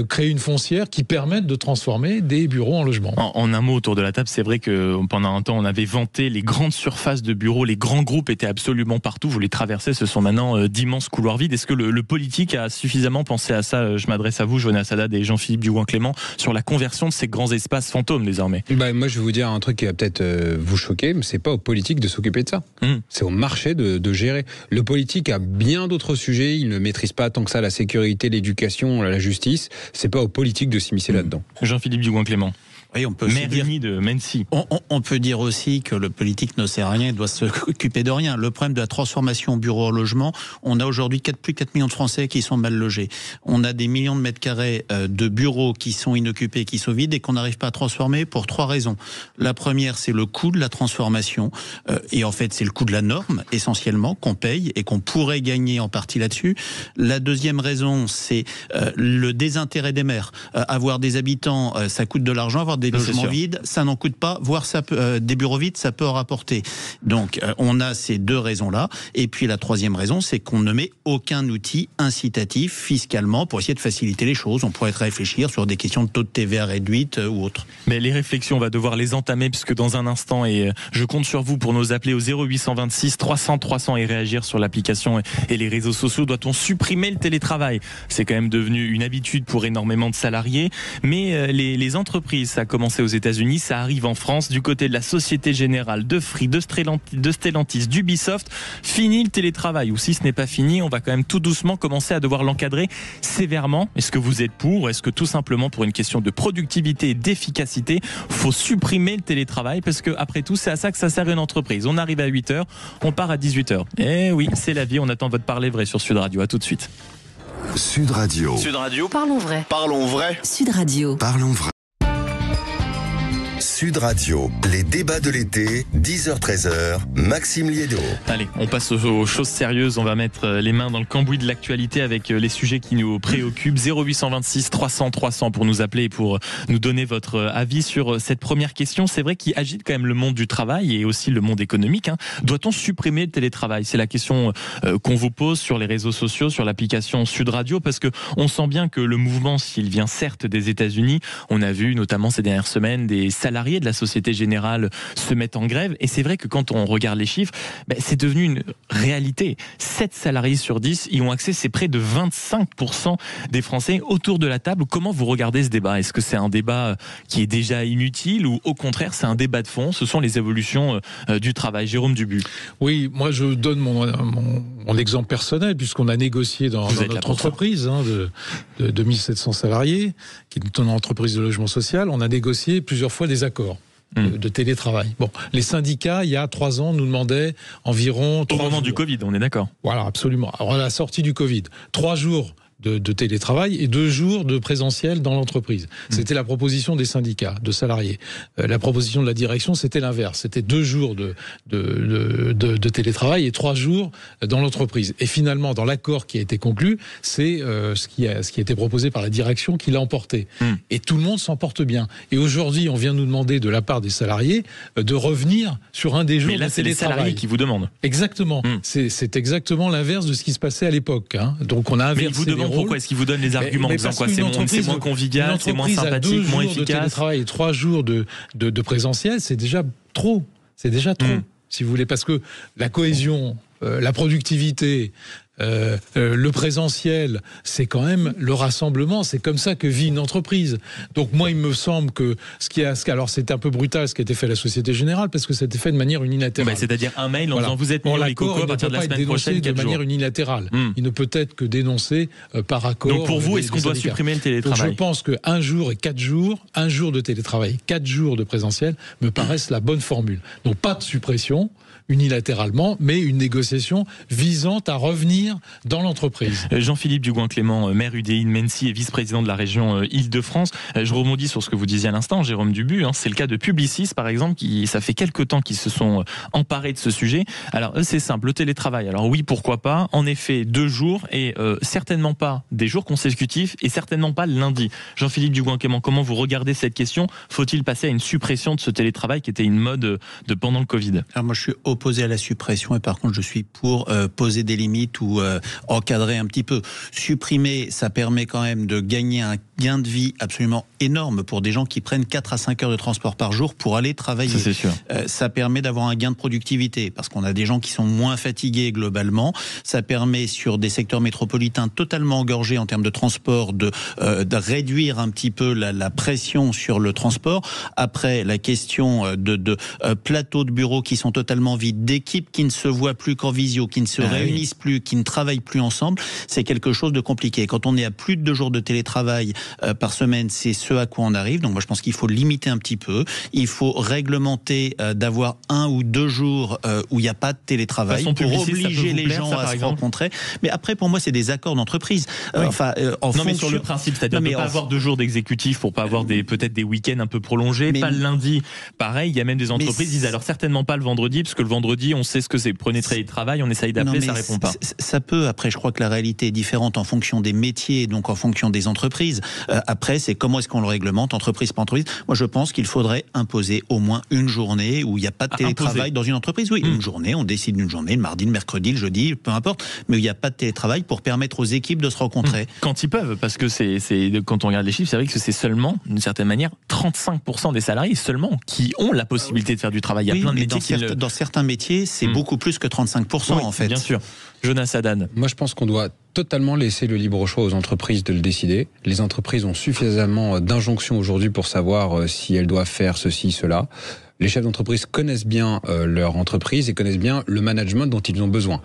créer une foncière qui permette de transformer des bureaux en logements. En un mot autour de la table, c'est vrai que pendant un temps on avait vanté les grandes surfaces de bureaux, les grands groupes étaient absolument partout, vous les traversez, ce sont maintenant d'immenses couloirs vides. Est-ce que le politique a suffisamment pensé à ça? Je m'adresse à vous, Jonas Haddad et Jean-Philippe Dugouin-Clément, sur la conversion de ces grands espaces fantômes désormais. Moi je vais vous dire un truc qui va peut-être vous choquer, mais c'est pas aux politiques de s'occuper de ça. C'est au marché de gérer. Le politique a bien d'autres sujets, il ne maîtrise pas tant que ça la sécurité, l'éducation, la justice. C'est pas aux politiques de s'immiscer là-dedans. Jean-Philippe Dugouin-Clément. Oui, on peut maire uni de Mency. On peut dire aussi que le politique ne sert à rien, il doit s'occuper de rien. Le problème de la transformation bureau-logement, on a aujourd'hui plus de 4 millions de Français qui sont mal logés. On a des millions de mètres carrés de bureaux qui sont inoccupés, qui sont vides et qu'on n'arrive pas à transformer pour 3 raisons. La première, c'est le coût de la transformation. Et en fait, c'est le coût de la norme, essentiellement, qu'on paye et qu'on pourrait gagner en partie là-dessus. La deuxième raison, c'est le désintérêt des maires. Avoir des habitants, ça coûte de l'argent. Avoir des logements vides, ça n'en coûte pas, voire des bureaux vides, ça peut en rapporter. Donc, on a ces 2 raisons-là. Et puis, la troisième raison, c'est qu'on ne met aucun outil incitatif fiscalement pour essayer de faciliter les choses. On pourrait réfléchir sur des questions de taux de TVA réduite ou autre. Mais les réflexions, on va devoir les entamer puisque dans un instant, et je compte sur vous pour nous appeler au 0826 300 300 et réagir sur l'application et les réseaux sociaux. Doit-on supprimer le télétravail? C'est quand même devenu une habitude pour énormément de salariés. Mais les entreprises, ça a commencé aux États-Unis, ça arrive en France, du côté de la Société Générale, de Free, de Stellantis, d'Ubisoft. Fini le télétravail, ou si ce n'est pas fini, on va quand même tout doucement commencer à devoir l'encadrer sévèrement. Est-ce que vous êtes pour? Est-ce que tout simplement pour une question de productivité et d'efficacité, faut supprimer le télétravail? Parce que après tout, c'est à ça que ça sert une entreprise. On arrive à 8h, on part à 18h. Eh oui, c'est la vie, on attend votre parler vrai sur Sud Radio. À tout de suite. Sud Radio. Sud Radio. Parlons vrai. Parlons vrai. Sud Radio. Parlons vrai. Sud Radio, les débats de l'été, 10h-13h, Maxime Liédo. Allez, on passe aux choses sérieuses. On va mettre les mains dans le cambouis de l'actualité avec les sujets qui nous préoccupent. 0826 300 300 pour nous appeler et pour nous donner votre avis sur cette première question. C'est vrai qu'il agite quand même le monde du travail et aussi le monde économique. Doit-on supprimer le télétravail? C'est la question qu'on vous pose sur les réseaux sociaux, sur l'application Sud Radio, parce que on sent bien que le mouvement, s'il vient certes des États-Unis, on a vu notamment ces dernières semaines des salariés de la Société Générale se mettent en grève. Et c'est vrai que quand on regarde les chiffres, c'est devenu une réalité. 7 salariés sur 10 y ont accès. C'est près de 25% des Français autour de la table. Comment vous regardez ce débat? Est-ce que c'est un débat qui est déjà inutile ou au contraire c'est un débat de fond? Ce sont les évolutions du travail. Jérôme Dubu. Oui, moi je donne mon exemple personnel puisqu'on a négocié dans notre entreprise de 2700 salariés, qui est une entreprise de logement social. On a négocié plusieurs fois des accords de télétravail. Bon, les syndicats, il y a 3 ans, nous demandaient environ... Au moment du Covid, on est d'accord. Voilà, absolument. Alors, à la sortie du Covid, 3 jours de télétravail et 2 jours de présentiel dans l'entreprise. C'était la proposition des syndicats, de salariés. La proposition de la direction, c'était l'inverse. C'était 2 jours de télétravail et 3 jours dans l'entreprise. Et finalement, dans l'accord qui a été conclu, c'est ce qui a été proposé par la direction qui l'a emporté. Et tout le monde s'en porte bien. Et aujourd'hui, on vient nous demander de la part des salariés de revenir sur un des jours de télétravail. Mais là, c'est les salariés qui vous demandent. Exactement. C'est exactement l'inverse de ce qui se passait à l'époque. Donc on a inversé les rôles. Pourquoi est-ce qu'ils vous donnent les arguments en disant quoi? C'est moins convivial, c'est moins sympathique, moins efficace. 2 jours de télétravail et 3 jours de présentiel, c'est déjà trop. C'est déjà trop, si vous voulez, parce que la cohésion, la productivité, le présentiel, c'est quand même le rassemblement. C'est comme ça que vit une entreprise. Donc moi, il me semble que alors c'est un peu brutal ce qui a été fait à la Société Générale parce que c'était fait de manière unilatérale. C'est-à-dire un mail en disant vous êtes mis les cocos à partir de la semaine prochaine, 4 jours. De manière unilatérale. Il ne peut être que dénoncé par accord. Donc pour vous, est-ce qu'on doit supprimer le télétravail? Donc je pense que 1 jour et 4 jours, 1 jour de télétravail, 4 jours de présentiel me paraissent la bonne formule. Donc pas de suppression unilatéralement, mais une négociation visant à revenir dans l'entreprise. Jean-Philippe Dugouin-Clément, maire UDI de Mency et vice-président de la région Île-de-France. Je rebondis sur ce que vous disiez à l'instant, Jérôme Dubu. C'est le cas de Publicis, par exemple, ça fait quelques temps qu'ils se sont emparés de ce sujet. Alors, eux, c'est simple, le télétravail. Alors oui, pourquoi pas? En effet, 2 jours et certainement pas des jours consécutifs et certainement pas le lundi. Jean-Philippe Dugouin-Clément, comment vous regardez cette question? Faut-il passer à une suppression de ce télétravail qui était une mode de pendant le Covid? Alors moi, je suis opposé à la suppression et par contre je suis pour poser des limites ou encadrer un petit peu. Supprimer, ça permet quand même de gagner un gain de vie absolument énorme pour des gens qui prennent 4 à 5 heures de transport par jour pour aller travailler. Ça, c'est sûr. Ça permet d'avoir un gain de productivité parce qu'on a des gens qui sont moins fatigués globalement. Ça permet sur des secteurs métropolitains totalement engorgés en termes de transport de réduire un petit peu la pression sur le transport. Après, la question de plateaux de bureaux qui sont totalement vides, d'équipes qui ne se voient plus qu'en visio, qui ne se réunissent plus, qui ne travaillent plus ensemble, c'est quelque chose de compliqué. Quand on est à plus de 2 jours de télétravail par semaine, c'est ce à quoi on arrive. Donc moi, je pense qu'il faut limiter un petit peu. Il faut réglementer d'avoir 1 ou 2 jours où il n'y a pas de télétravail pour obliger les gens à se rencontrer. Mais après, pour moi, c'est des accords d'entreprise. Oui. Mais sur le principe, c'est-à-dire ne pas avoir 2 jours d'exécutif pour pas avoir peut-être des week-ends un peu prolongés, pas le lundi. Pareil, il y a même des entreprises qui disent alors certainement pas le vendredi, parce que le vendredi, on sait ce que c'est. Prenez télétravail, on essaye d'appeler, ça répond pas. Ça peut. Après, je crois que la réalité est différente en fonction des métiers, donc en fonction des entreprises. Après, c'est comment est-ce qu'on le réglemente, entreprise par entreprise. Moi, je pense qu'il faudrait imposer au moins une journée où il n'y a pas de télétravail dans une entreprise. Oui, une journée, on décide d'une journée, le mardi, le mercredi, le jeudi, peu importe, mais où il n'y a pas de télétravail pour permettre aux équipes de se rencontrer. Quand ils peuvent, parce que quand on regarde les chiffres, c'est vrai que c'est seulement, d'une certaine manière, 35% des salariés seulement qui ont la possibilité de faire du travail. Il y a plein de métiers dans certains métiers, c'est beaucoup plus que 35% en fait. Bien sûr. Jonas Haddad. Moi, je pense qu'on doit totalement laisser le libre choix aux entreprises de le décider. Les entreprises ont suffisamment d'injonctions aujourd'hui pour savoir si elles doivent faire ceci, cela. Les chefs d'entreprise connaissent bien leur entreprise et connaissent bien le management dont ils ont besoin.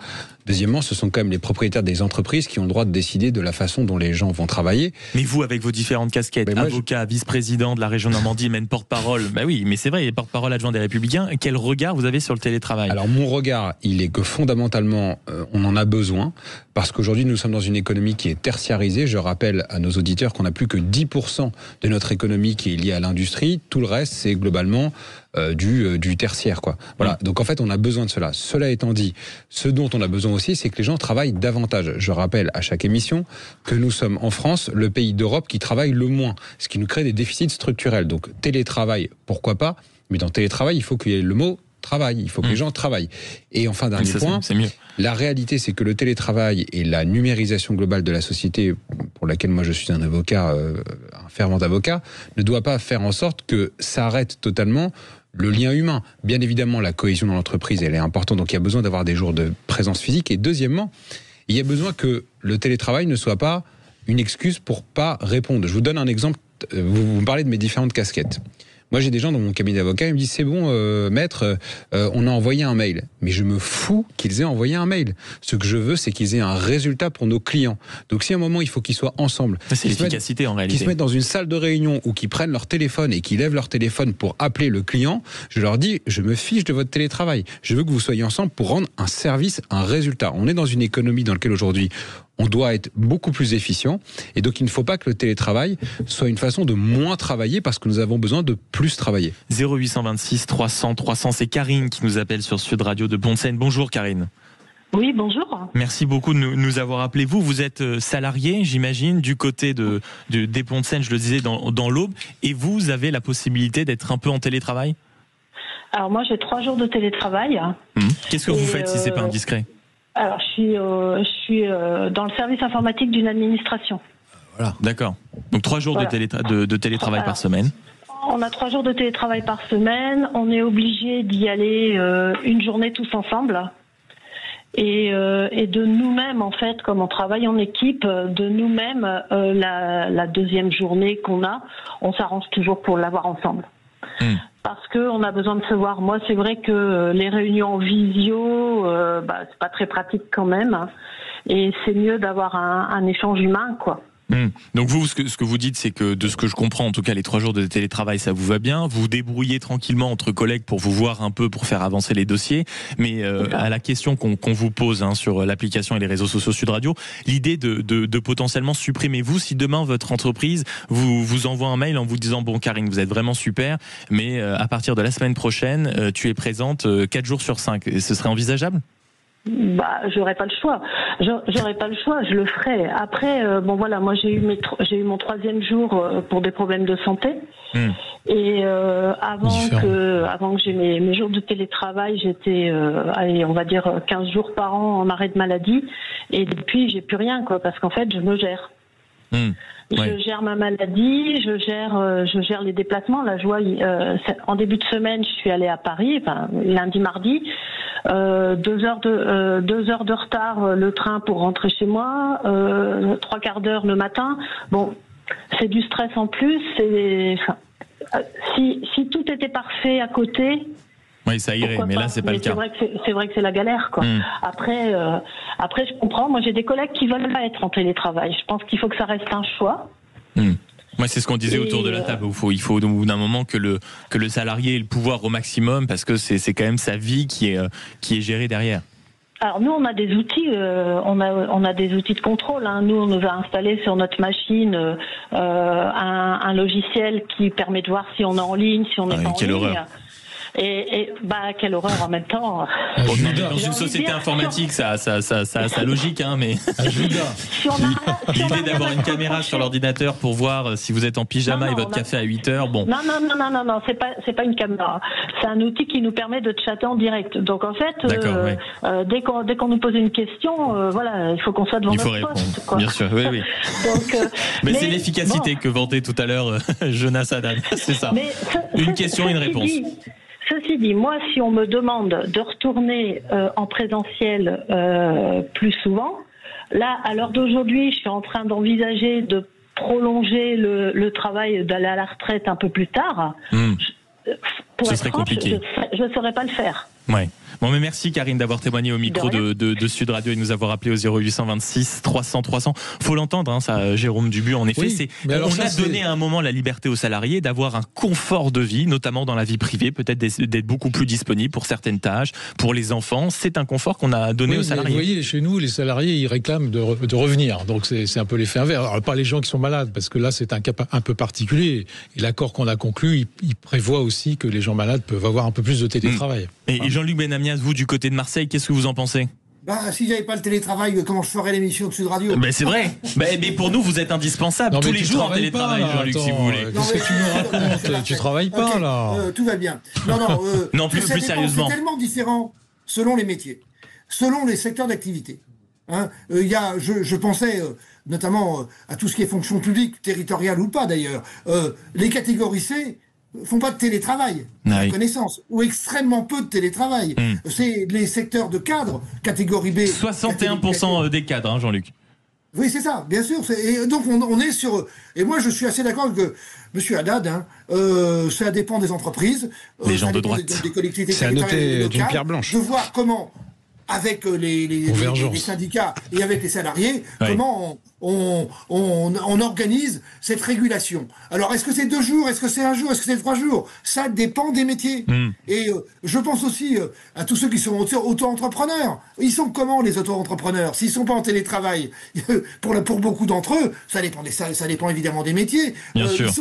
Deuxièmement, ce sont quand même les propriétaires des entreprises qui ont le droit de décider de la façon dont les gens vont travailler. Mais vous, avec vos différentes casquettes, avocat, vice-président de la région Normandie, même porte-parole, oui, mais c'est vrai, porte-parole adjoint des Républicains, quel regard vous avez sur le télétravail ? Alors mon regard, il est que fondamentalement, on en a besoin, parce qu'aujourd'hui nous sommes dans une économie qui est tertiarisée. Je rappelle à nos auditeurs qu'on n'a plus que 10% de notre économie qui est liée à l'industrie. Tout le reste, c'est globalement du tertiaire, quoi. Voilà. Donc en fait, on a besoin de cela. Cela étant dit, ce dont on a besoin aussi, c'est que les gens travaillent davantage. Je rappelle à chaque émission que nous sommes en France le pays d'Europe qui travaille le moins, ce qui nous crée des déficits structurels. Donc télétravail, pourquoi pas, mais dans télétravail, il faut qu'il y ait le mot travail, il faut que les gens travaillent. Et enfin, dernier point, c'est mieux. La réalité, c'est que le télétravail et la numérisation globale de la société, pour laquelle moi je suis un avocat, un fervent avocat, ne doit pas faire en sorte que ça arrête totalement le lien humain. Bien évidemment, la cohésion dans l'entreprise, elle est importante, donc il y a besoin d'avoir des jours de présence physique. Et deuxièmement, il y a besoin que le télétravail ne soit pas une excuse pour pas répondre. Je vous donne un exemple. Vous me parlez de mes différentes casquettes. Moi, j'ai des gens dans mon cabinet d'avocat, ils me disent, c'est bon, maître, on a envoyé un mail. Mais je me fous qu'ils aient envoyé un mail. Ce que je veux, c'est qu'ils aient un résultat pour nos clients. Donc, si à un moment, il faut qu'ils soient ensemble. C'est l'efficacité en réalité. Qu'ils se mettent dans une salle de réunion ou qu'ils prennent leur téléphone et qu'ils lèvent leur téléphone pour appeler le client, je leur dis, je me fiche de votre télétravail. Je veux que vous soyez ensemble pour rendre un service, un résultat. On est dans une économie dans laquelle aujourd'hui, on doit être beaucoup plus efficient. Et donc, il ne faut pas que le télétravail soit une façon de moins travailler parce que nous avons besoin de plus travailler. 0826 300 300, c'est Karine qui nous appelle sur Sud Radio de Pont-de-Seine. Bonjour Karine. Oui, bonjour. Merci beaucoup de nous avoir appelé. Vous êtes salarié, j'imagine, du côté des Pont-de-Seine, je le disais, dans l'Aube. Et vous avez la possibilité d'être un peu en télétravail ? Alors moi, j'ai 3 jours de télétravail. Qu'est-ce que vous faites si c'est pas indiscret ? Alors, je suis dans le service informatique d'une administration. Voilà, d'accord. Donc 3 jours de télétravail par semaine. On a 3 jours de télétravail par semaine. On est obligé d'y aller une journée tous ensemble. Et de nous-mêmes, en fait, comme on travaille en équipe, de nous-mêmes, la deuxième journée qu'on a, on s'arrange toujours pour l'avoir ensemble. Parce que on a besoin de se voir. Moi, c'est vrai que les réunions en visio, c'est pas très pratique quand même. Et c'est mieux d'avoir un échange humain, quoi. Donc vous, ce que vous dites, c'est que de ce que je comprends, en tout cas les 3 jours de télétravail, ça vous va bien. Vous vous débrouillez tranquillement entre collègues pour vous voir un peu, pour faire avancer les dossiers. Mais à la question qu'on vous pose sur l'application et les réseaux sociaux Sud Radio, l'idée de potentiellement supprimer, vous, si demain votre entreprise vous envoie un mail en vous disant, bon Karine, vous êtes vraiment super, mais à partir de la semaine prochaine, tu es présente 4 jours sur 5. Ce serait envisageable ? j'aurais pas le choix. J'aurais pas le choix, je le ferai. Après, moi j'ai eu mon 3e jour pour des problèmes de santé. Et avant que j'ai mes jours de télétravail, j'étais, on va dire 15 jours par an en arrêt de maladie. Et depuis, j'ai plus rien, quoi, parce qu'en fait, je me gère. Je gère ma maladie, je gère les déplacements. Là, je vois, en début de semaine, je suis allée à Paris, lundi, mardi, 2 heures de retard le train pour rentrer chez moi, 3/4 d'heure le matin. Bon, c'est du stress en plus. Si tout était parfait à côté. Oui, ça irait, mais là, c'est pas le cas. C'est vrai que c'est la galère, quoi. Après, je comprends. Moi, j'ai des collègues qui veulent pas être en télétravail. Je pense qu'il faut que ça reste un choix. Moi, c'est ce qu'on disait autour de la table. Il faut au bout d'un moment que le salarié ait le pouvoir au maximum, parce que c'est quand même sa vie qui est gérée derrière. Alors nous, on a des outils, on a des outils de contrôle. Nous, on nous a installé sur notre machine un logiciel qui permet de voir si on est en ligne, si on n'est pas en ligne. Horreur. Et quelle horreur en même temps. Dans une société informatique, ça a sa logique, mais l'idée d'avoir une caméra sur l'ordinateur pour voir si vous êtes en pyjama et votre café à 8h, bon. Non, c'est pas une caméra. C'est un outil qui nous permet de chatter en direct. Donc en fait, dès qu'on nous pose une question, il faut qu'on soit devant notre poste, quoi. Bien sûr, oui. Donc, mais c'est l'efficacité que vantait tout à l'heure Jonas Haddad, c'est ça. Une question, une réponse. Ceci dit, moi, si on me demande de retourner en présentiel plus souvent, là, à l'heure d'aujourd'hui, je suis en train d'envisager de prolonger le travail, d'aller à la retraite un peu plus tard. Ce serait compliqué. Je ne saurais pas le faire. Ouais. Bon, mais merci Karine d'avoir témoigné au micro de Sud Radio et de nous avoir appelé au 0826 300 300. Faut l'entendre, ça, Jérôme Dubu. En effet, on a donné à un moment la liberté aux salariés d'avoir un confort de vie, notamment dans la vie privée, peut-être d'être beaucoup plus disponible pour certaines tâches, pour les enfants. C'est un confort qu'on a donné aux salariés. Vous voyez, chez nous, les salariés, ils réclament de revenir. Donc c'est un peu l'effet inverse. Alors pas les gens qui sont malades, parce que là c'est un cas un peu particulier. Et l'accord qu'on a conclu, il prévoit aussi que les gens malades peuvent avoir un peu plus de télétravail. Et Jean-Luc Benamias, vous du côté de Marseille, qu'est-ce que vous en pensez ? Si j'avais pas le télétravail, comment je ferais l'émission de Sud Radio ? C'est vrai. Mais pour nous, vous êtes indispensable tous les jours en télétravail, Jean-Luc, si vous voulez. Qu'est-ce que tu nous racontes ? Tu travailles pas, là. Tout va bien. Non, plus sérieusement. C'est tellement différent selon les métiers, selon les secteurs d'activité. Je pensais notamment à tout ce qui est fonction publique, territoriale ou pas d'ailleurs. Les catégories C font pas de télétravail, à connaissance, ou extrêmement peu de télétravail. C'est les secteurs de cadres, catégorie B. 61% des cadres, Jean-Luc. Oui, c'est ça, bien sûr. Et donc on est sur. Et moi, je suis assez d'accord avec Monsieur Haddad. Ça dépend des entreprises, les gens de droite, des collectivités territoriales locales, d'une pierre blanche. De voir comment, avec les syndicats et avec les salariés, comment on organise cette régulation. Alors, est-ce que c'est 2 jours, est-ce que c'est 1 jour, est-ce que c'est 3 jours ? Ça dépend des métiers. Et je pense aussi à tous ceux qui sont auto-entrepreneurs. Ils sont comment, les auto-entrepreneurs ? S'ils ne sont pas en télétravail, pour beaucoup d'entre eux, ça dépend évidemment des métiers. Bien sûr.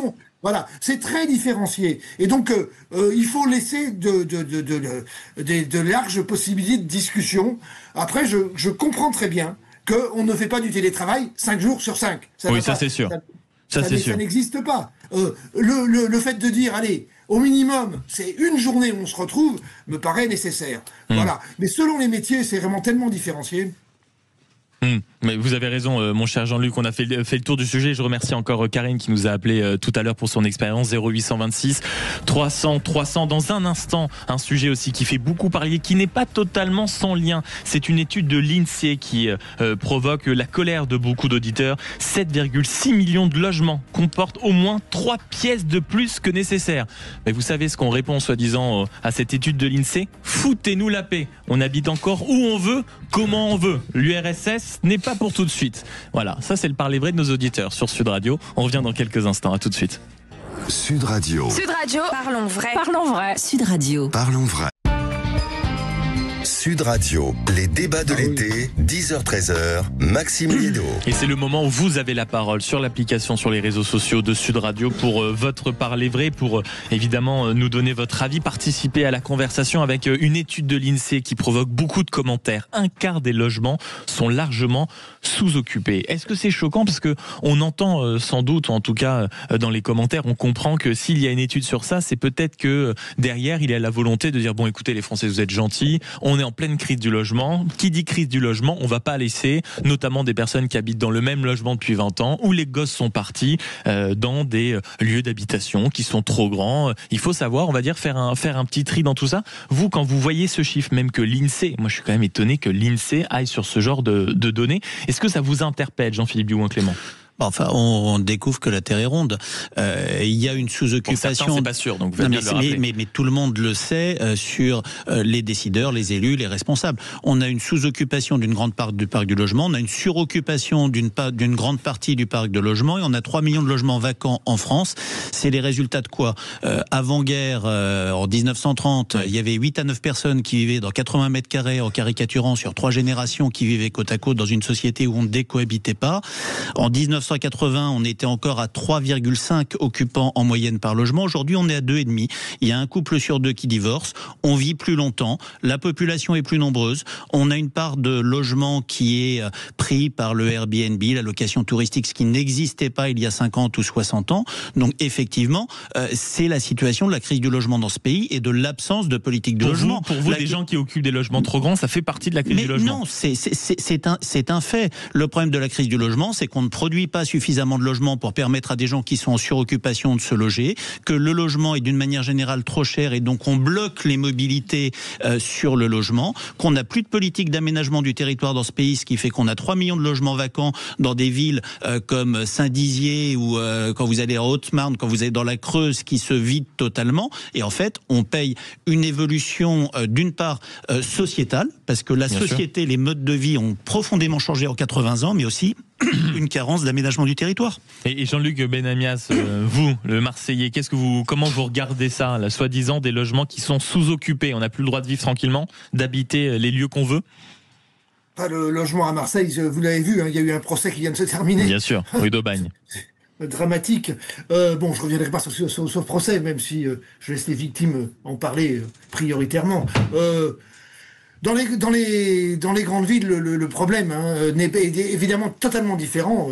Voilà, c'est très différencié. Et donc, il faut laisser de larges possibilités de discussion. Après, je comprends très bien qu'on ne fait pas du télétravail 5 jours sur 5. Ça c'est sûr. Ça n'existe pas. Le fait de dire, allez, au minimum, c'est 1 journée où on se retrouve, me paraît nécessaire. Voilà. Mais selon les métiers, c'est vraiment tellement différencié. Mais vous avez raison, mon cher Jean-Luc, on a fait le tour du sujet. Je remercie encore Karine qui nous a appelé tout à l'heure pour son expérience. 0826 300 300. Dans un instant, un sujet aussi qui fait beaucoup parler, qui n'est pas totalement sans lien. C'est une étude de l'INSEE qui provoque la colère de beaucoup d'auditeurs. 7,6 millions de logements comportent au moins 3 pièces de plus que nécessaire. Mais vous savez ce qu'on répond soi-disant à cette étude de l'INSEE ? Foutez-nous la paix. On habite encore où on veut, comment on veut. L'URSS n'est pas pour tout de suite. Voilà, ça c'est le parler vrai de nos auditeurs sur Sud Radio. On revient dans quelques instants, à tout de suite. Sud Radio. Sud Radio, parlons vrai. Parlons vrai. Sud Radio. Parlons vrai. Sud Radio, les débats de l'été, 10h-13h, Maxime Liédo. Et c'est le moment où vous avez la parole sur l'application, sur les réseaux sociaux de Sud Radio pour votre parler vrai, pour évidemment nous donner votre avis, participer à la conversation avec une étude de l'INSEE qui provoque beaucoup de commentaires. Un quart des logements sont largement sous-occupés. Est-ce que c'est choquant? Parce que on entend sans doute, en tout cas dans les commentaires, on comprend que s'il y a une étude sur ça, c'est peut-être que derrière il y a la volonté de dire bon écoutez les Français vous êtes gentils, on est en pleine crise du logement. Qui dit crise du logement, on va pas laisser notamment des personnes qui habitent dans le même logement depuis 20 ans, où les gosses sont partis dans des lieux d'habitation qui sont trop grands. Il faut savoir, on va dire, faire un petit tri dans tout ça. Vous, quand vous voyez ce chiffre, même que l'INSEE, moi je suis quand même étonné que l'INSEE aille sur ce genre de données. Est-ce que ça vous interpelle, Jean-Philippe Bouin-Clément? Enfin, on découvre que la Terre est ronde. Il y a une sous-occupation. Certains, c'est pas sûr, donc vous allez le rappeler. Mais tout le monde le sait sur les décideurs, les élus, les responsables. On a une sous-occupation d'une grande part du parc du logement, on a une suroccupation d'une grande partie du parc de logement, et on a 3 millions de logements vacants en France. C'est les résultats de quoi? Avant-guerre, en 1930, il y avait 8 à 9 personnes qui vivaient dans 80 mètres carrés, en caricaturant sur 3 générations qui vivaient côte à côte dans une société où on ne décohabitait pas. En 1980, on était encore à 3,5 occupants en moyenne par logement. Aujourd'hui, on est à 2,5. Il y a un couple sur 2 qui divorce. On vit plus longtemps. La population est plus nombreuse. On a une part de logement qui est pris par le Airbnb, la location touristique, ce qui n'existait pas il y a 50 ou 60 ans. Donc, effectivement, c'est la situation de la crise du logement dans ce pays et de l'absence de politique de logement. Pour vous, des gens qui occupent des logements trop grands, ça fait partie de la crise du logement. Non, c'est un fait. Le problème de la crise du logement, c'est qu'on ne produit pas suffisamment de logements pour permettre à des gens qui sont en suroccupation de se loger, que le logement est d'une manière générale trop cher et donc on bloque les mobilités sur le logement, qu'on n'a plus de politique d'aménagement du territoire dans ce pays, ce qui fait qu'on a 3 millions de logements vacants dans des villes comme Saint-Dizier ou quand vous allez en Haute-Marne, quand vous allez dans la Creuse, qui se vident totalement. Et en fait, on paye une évolution d'une part sociétale, parce que la société, les modes de vie ont profondément changé en 80 ans, mais aussi une carence d'aménagement du territoire. Et Jean-Luc Benamias, vous, le Marseillais, comment vous regardez ça, la soi-disant des logements qui sont sous-occupés? On n'a plus le droit de vivre tranquillement, d'habiter les lieux qu'on veut? Pas le logement à Marseille, vous l'avez vu, il y a eu un procès qui vient de se terminer. Bien sûr, rue d'Aubagne. Dramatique. Bon, je reviendrai pas sur ce procès, même si je laisse les victimes en parler prioritairement. Dans les grandes villes, le problème n'est évidemment totalement différent,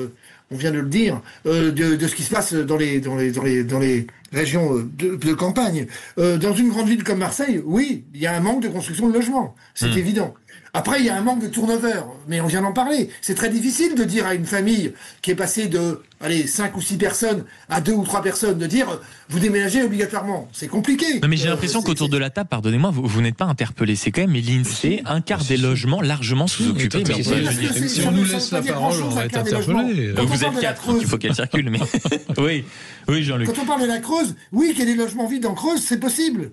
on vient de le dire, de ce qui se passe dans les régions de campagne. Dans une grande ville comme Marseille, oui, il y a un manque de construction de logements, c'est évident. Après, il y a un manque de turnover, mais on vient d'en parler. C'est très difficile de dire à une famille qui est passée de 5 ou 6 personnes à 2 ou 3 personnes, de dire vous déménagez obligatoirement. C'est compliqué. Non, mais j'ai l'impression qu'autour de la table, pardonnez-moi, vous n'êtes pas interpellé. C'est quand même l'INSEE, un quart des logements largement sous-occupés. Si on nous laisse la parole, on va être interpellé. Vous êtes 4, il faut qu'elle circule. Mais oui, Jean-Luc. Quand on parle de la Creuse, oui, qu'il y ait des logements vides en Creuse, c'est possible.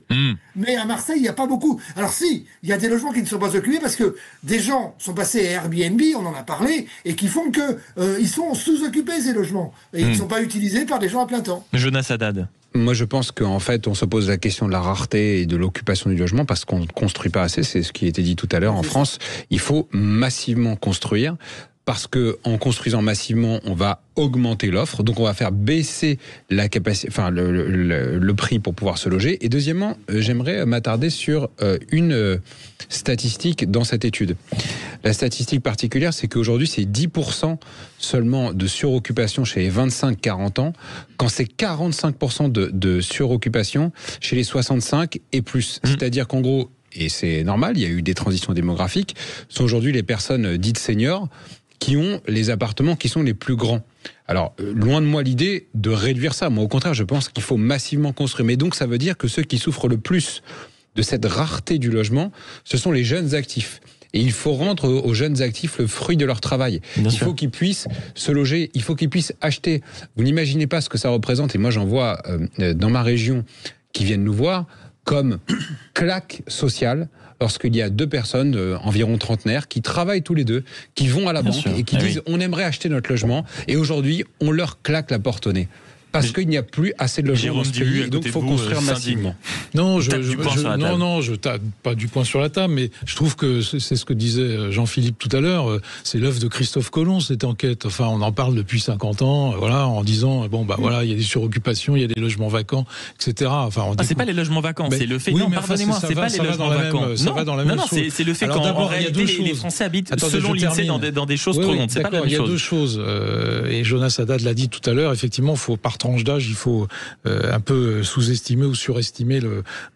Mais à Marseille, il n'y a pas beaucoup. Alors si, il y a des logements qui ne sont pas occupés parce que des gens sont passés à Airbnb, on en a parlé, et qui font que ils sont sous-occupés, ces logements. Et ils ne sont pas utilisés par des gens à plein temps. Jonas Haddad. Moi, je pense qu'en fait, on se pose la question de la rareté et de l'occupation du logement parce qu'on ne construit pas assez. C'est ce qui a été dit tout à l'heure. En France, il faut massivement construire. Parce que en construisant massivement, on va augmenter l'offre, donc on va faire baisser la capacité, le prix pour pouvoir se loger. Et deuxièmement, j'aimerais m'attarder sur une statistique dans cette étude. La statistique particulière, c'est qu'aujourd'hui, c'est 10% seulement de suroccupation chez les 25-40 ans, quand c'est 45% de suroccupation chez les 65 et plus. C'est-à-dire qu'en gros, et c'est normal, il y a eu des transitions démographiques, sont aujourd'hui les personnes dites seniors qui ont les appartements qui sont les plus grands. Alors, loin de moi l'idée de réduire ça. Moi, au contraire, je pense qu'il faut massivement construire. Mais donc, ça veut dire que ceux qui souffrent le plus de cette rareté du logement, ce sont les jeunes actifs. Et il faut rendre aux jeunes actifs le fruit de leur travail. Il faut qu'ils puissent se loger, il faut qu'ils puissent acheter. Vous n'imaginez pas ce que ça représente. Et moi, j'en vois dans ma région qui viennent nous voir comme claque sociale lorsqu'il y a 2 personnes environ trentenaires qui travaillent tous les deux, qui vont à la banque et qui disent on aimerait acheter notre logement et aujourd'hui on leur claque la porte au nez. Parce qu'il n'y a plus assez de logements dans ce pays, et donc il faut construire massivement. Non, je tape pas du poing sur la table, mais je trouve que c'est ce que disait Jean-Philippe tout à l'heure, c'est l'œuvre de Christophe Colomb, cette enquête. Enfin, on en parle depuis 50 ans, voilà, en disant, voilà, il y a des suroccupations, il y a des logements vacants, etc. Enfin, c'est pas les logements vacants, c'est le fait, pardonnez-moi, c'est pas les logements vacants. Ça va dans la même chose. C'est le fait qu'en réalité, les Français habitent, selon l'INSEE, dans des choses trop grandes. C'est pas la même chose. Il y a deux choses, et Jonas Haddad l'a dit tout à l'heure, effectivement, il faut, par tranche d'âge, il faut un peu sous-estimer ou surestimer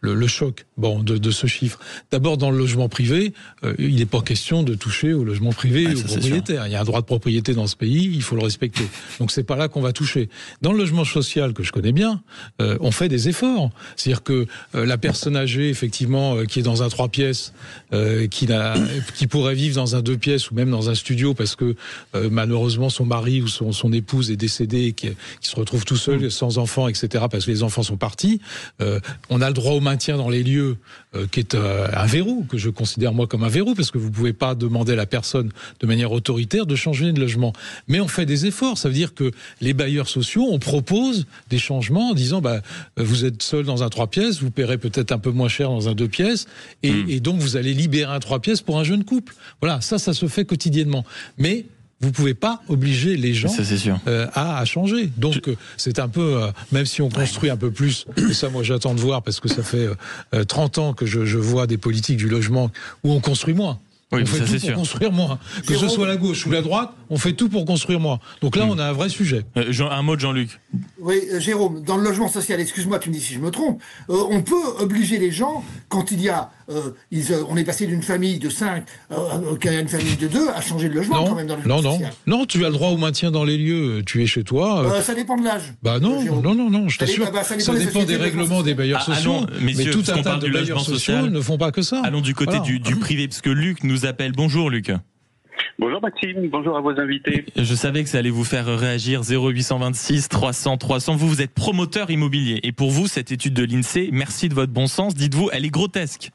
le choc de ce chiffre. D'abord, dans le logement privé, il n'est pas question de toucher au logement privé et aux propriétaires. Il y a un droit de propriété dans ce pays, il faut le respecter. Donc c'est pas là qu'on va toucher. Dans le logement social, que je connais bien, on fait des efforts. C'est-à-dire que la personne âgée, effectivement, qui est dans un 3 pièces, qui pourrait vivre dans un 2 pièces ou même dans un studio parce que malheureusement son mari ou son épouse est décédé et qui se retrouve tout seul, sans enfants, etc., parce que les enfants sont partis, on a le droit au maintien dans les lieux, qui est un verrou, que je considère moi comme un verrou, parce que vous ne pouvez pas demander à la personne de manière autoritaire de changer de logement. Mais on fait des efforts, ça veut dire que les bailleurs sociaux, on propose des changements en disant, vous êtes seul dans un 3 pièces, vous paierez peut-être un peu moins cher dans un 2 pièces, et donc vous allez libérer un 3 pièces pour un jeune couple. Voilà, ça se fait quotidiennement. Mais vous pouvez pas obliger les gens à changer. Donc c'est un peu, même si on construit un peu plus, et ça moi j'attends de voir parce que ça fait 30 ans que je vois des politiques du logement où on construit moins. Oui, on fait tout pour construire moins. Que ce soit la gauche ou la droite, on fait tout pour construire moins. Donc là, on a un vrai sujet. Un mot de Jean-Luc. Oui, Jérôme, dans le logement social, excuse-moi, tu me dis si je me trompe, on peut obliger les gens, quand il y a, on est passé d'une famille de 5 à une famille de 2, à changer de logement quand même dans le logement social. Non, tu as le droit au maintien dans les lieux, tu es chez toi. Ça dépend de l'âge. Non, je t'assure. Ça dépend des règlements des bailleurs sociaux. Mais tout un tas de bailleurs sociaux ne font pas que ça. Allons du côté du privé, parce que Luc nous appelle. Bonjour Luc. Bonjour Maxime, bonjour à vos invités. Je savais que ça allait vous faire réagir. 0826 300 300. Vous êtes promoteur immobilier. Et pour vous, cette étude de l'INSEE, merci de votre bon sens. Dites-vous, elle est grotesque.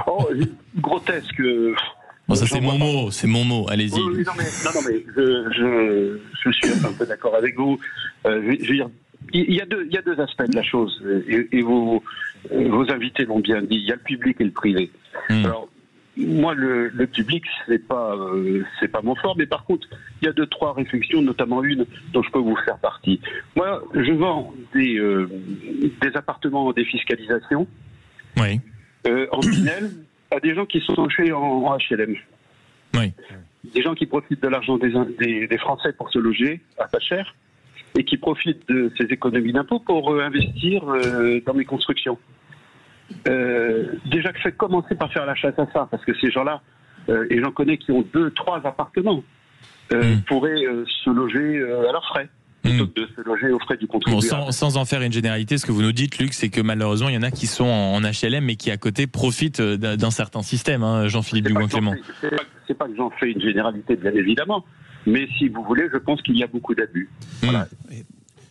Oh, grotesque. Ça c'est mon mot. Allez-y. Oui, non mais je suis un peu d'accord avec vous. Je veux dire, il y a deux aspects de la chose. Et vos invités l'ont bien dit. Il y a le public et le privé. Alors, moi, le public, c'est pas mon fort, mais par contre, il y a 2-3 réflexions, notamment une dont je peux vous faire partie. Moi, je vends des appartements en défiscalisation, en Pinel, à des gens qui sont embauchés en HLM. Oui. Des gens qui profitent de l'argent des Français pour se loger à pas cher, et qui profitent de ces économies d'impôts pour investir dans mes constructions. Déjà que je vais commencer par faire la chasse à ça, parce que ces gens-là, et j'en connais qui ont 2-3 appartements, pourraient se loger à leurs frais, plutôt que de se loger aux frais du contribuable. Sans en faire une généralité, ce que vous nous dites, Luc, c'est que malheureusement, il y en a qui sont en HLM, mais qui à côté profitent d'un certain système, Jean-Philippe Dugoin-Clément. C'est pas que j'en fais une généralité, bien évidemment, mais si vous voulez, je pense qu'il y a beaucoup d'abus. Voilà.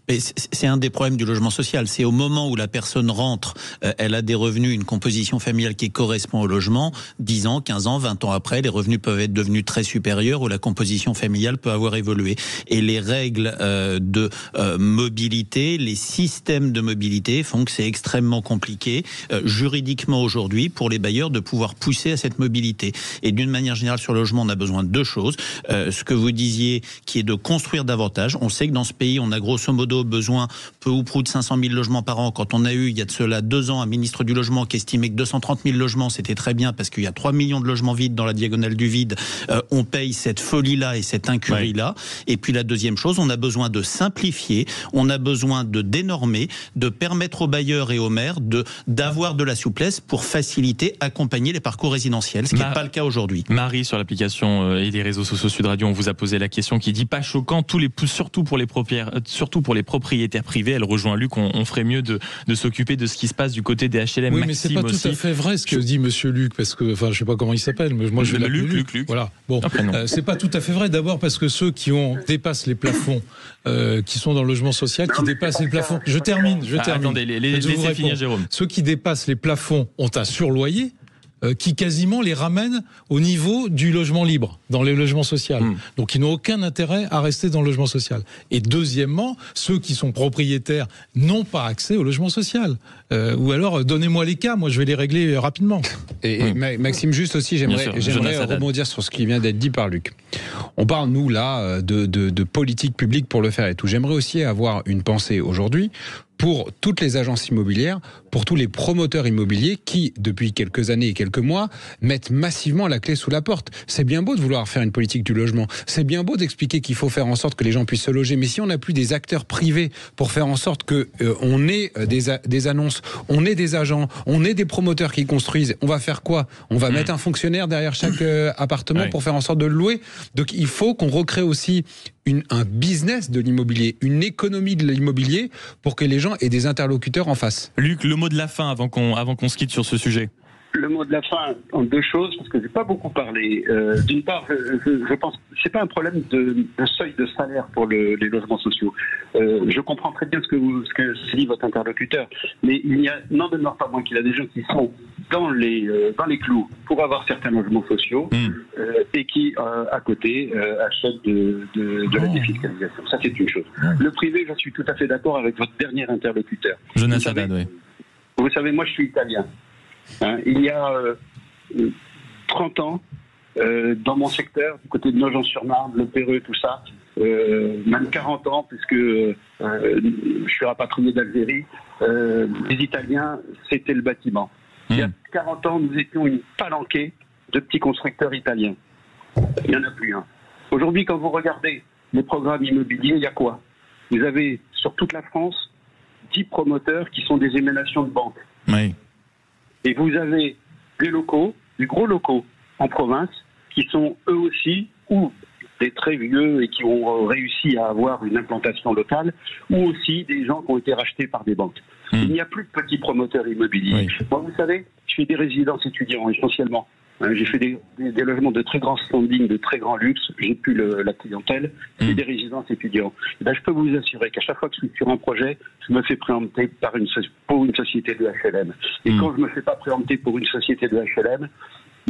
Mais c'est un des problèmes du logement social. C'est au moment où la personne rentre, elle a des revenus, une composition familiale qui correspond au logement. 10 ans, 15 ans, 20 ans après, les revenus peuvent être devenus très supérieurs, où la composition familiale peut avoir évolué. Et les règles de mobilité, les systèmes de mobilité font que c'est extrêmement compliqué juridiquement aujourd'hui pour les bailleurs de pouvoir pousser à cette mobilité. Et d'une manière générale sur le logement, on a besoin de 2 choses. Ce que vous disiez, qui est de construire davantage. On sait que dans ce pays, on a grosso modo besoin peu ou prou de 500 000 logements par an. Quand on a eu, il y a de cela 2 ans, un ministre du Logement qui estimait que 230 000 logements, c'était très bien parce qu'il y a 3 millions de logements vides dans la diagonale du vide. On paye cette folie-là et cette incurie-là. Et puis la deuxième chose, on a besoin de simplifier, on a besoin de dénormer, de permettre aux bailleurs et aux maires d'avoir de la souplesse pour faciliter, accompagner les parcours résidentiels, ce qui n'est pas le cas aujourd'hui. Marie, sur l'application et les réseaux sociaux Sud Radio, on vous a posé la question qui dit pas choquant, surtout pour les propriétaires privés. Elle rejoint Luc, on ferait mieux de s'occuper de ce qui se passe du côté des HLM. Oui, mais c'est pas tout à fait vrai ce que dit Monsieur Luc, parce que, je sais pas comment il s'appelle, mais moi je vais l'appeler Luc. Voilà. Bon, c'est pas tout à fait vrai. D'abord parce que ceux qui dépassent les plafonds, qui sont dans le logement social, qui dépassent les plafonds. Je termine. Attendez, laissez finir Jérôme. Ceux qui dépassent les plafonds ont un surloyer. qui quasiment les ramènent au niveau du logement libre, dans les logements sociaux. Donc ils n'ont aucun intérêt à rester dans le logement social. Et deuxièmement, ceux qui sont propriétaires n'ont pas accès au logement social. Ou alors, donnez-moi les cas, moi je vais les régler rapidement. Et Maxime, juste aussi, j'aimerais rebondir sur ce qui vient d'être dit par Luc. On parle, nous, là, de politique publique pour le faire et tout. J'aimerais aussi avoir une pensée aujourd'hui pour toutes les agences immobilières, pour tous les promoteurs immobiliers qui, depuis quelques années et quelques mois, mettent massivement la clé sous la porte. C'est bien beau de vouloir faire une politique du logement. C'est bien beau d'expliquer qu'il faut faire en sorte que les gens puissent se loger. Mais si on n'a plus des acteurs privés pour faire en sorte que on ait des annonces, on ait des agents, on ait des promoteurs qui construisent, on va faire quoi? On va mettre un fonctionnaire derrière chaque appartement pour faire en sorte de le louer. Donc il faut qu'on recrée aussi un business de l'immobilier, une économie de l'immobilier pour que les gens aient des interlocuteurs en face. Luc, le mot de la fin avant qu'on se quitte sur ce sujet. Le mot de la fin en deux choses, parce que j'ai pas beaucoup parlé. D'une part, je pense que c'est pas un problème de seuil de salaire pour les logements sociaux. Je comprends très bien ce que dit votre interlocuteur, mais n'en demeure pas moins qu'il y a des gens qui sont dans les clous pour avoir certains logements sociaux et qui, à côté, achètent de la défiscalisation. Ça, c'est une chose. Le privé, je suis tout à fait d'accord avec votre dernier interlocuteur. Jonas Haddad, oui. Vous savez, moi, je suis italien. Il y a 30 ans, dans mon secteur, du côté de Nogent-sur-Marne, Le Perreux, tout ça, même 40 ans, puisque je suis rapatrié d'Algérie, les Italiens, c'était le bâtiment. Il y a 40 ans, nous étions une palanquée de petits constructeurs italiens. Il n'y en a plus un. Aujourd'hui, quand vous regardez les programmes immobiliers, il y a quoi? Vous avez, sur toute la France, 10 promoteurs qui sont des émanations de banques. Oui. Et vous avez des locaux, des gros locaux en province, qui sont eux aussi, ou des très vieux et qui ont réussi à avoir une implantation locale, ou aussi des gens qui ont été rachetés par des banques. Il n'y a plus de petits promoteurs immobiliers. Oui. Moi, vous savez, je fais des résidences étudiants essentiellement. J'ai fait des logements de très grand standing, de très grand luxe. J'ai plus la clientèle. J'ai des résidences étudiants. Et ben, je peux vous assurer qu'à chaque fois que je suis sur un projet, je me fais préempter pour une société de HLM. Et quand je me fais pas préempter pour une société de HLM,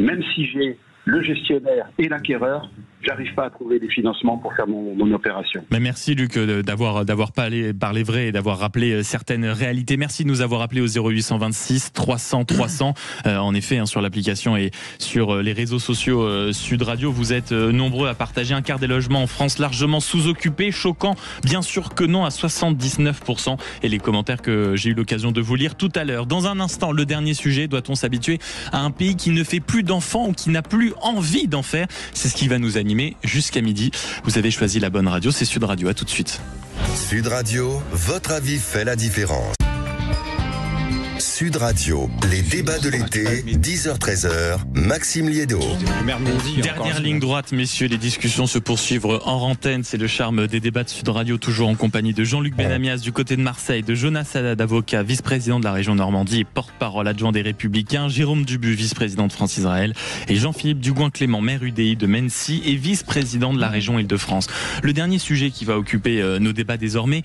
même si j'ai le gestionnaire et l'acquéreur, j'arrive pas à trouver des financements pour faire mon opération. Mais merci Luc d'avoir parlé vrai et d'avoir rappelé certaines réalités. Merci de nous avoir appelé au 0826 300 300. En effet, sur l'application et sur les réseaux sociaux Sud Radio, vous êtes nombreux à partager un quart des logements en France largement sous-occupés. Choquant, bien sûr que non, à 79%. Et les commentaires que j'ai eu l'occasion de vous lire tout à l'heure. Dans un instant, le dernier sujet, doit-on s'habituer à un pays qui ne fait plus d'enfants ou qui n'a plus envie d'en faire? C'est ce qui va nous animer jusqu'à midi. Vous avez choisi la bonne radio, c'est Sud Radio. À tout de suite. Sud Radio, votre avis fait la différence. Sud Radio, les débats de l'été, 10h-13h, Maxime Liédo. Dernière ligne droite, messieurs, les discussions se poursuivent en antenne. C'est le charme des débats de Sud Radio, toujours en compagnie de Jean-Luc Benamias du côté de Marseille, de Jonas Haddad, avocat, vice-président de la région Normandie et porte-parole adjoint des Républicains, Jérôme Dubu, vice-président de France-Israël, et Jean-Philippe Dugoin-Clément, maire UDI de Mennecy et vice-président de la région Île-de-France. Le dernier sujet qui va occuper nos débats désormais,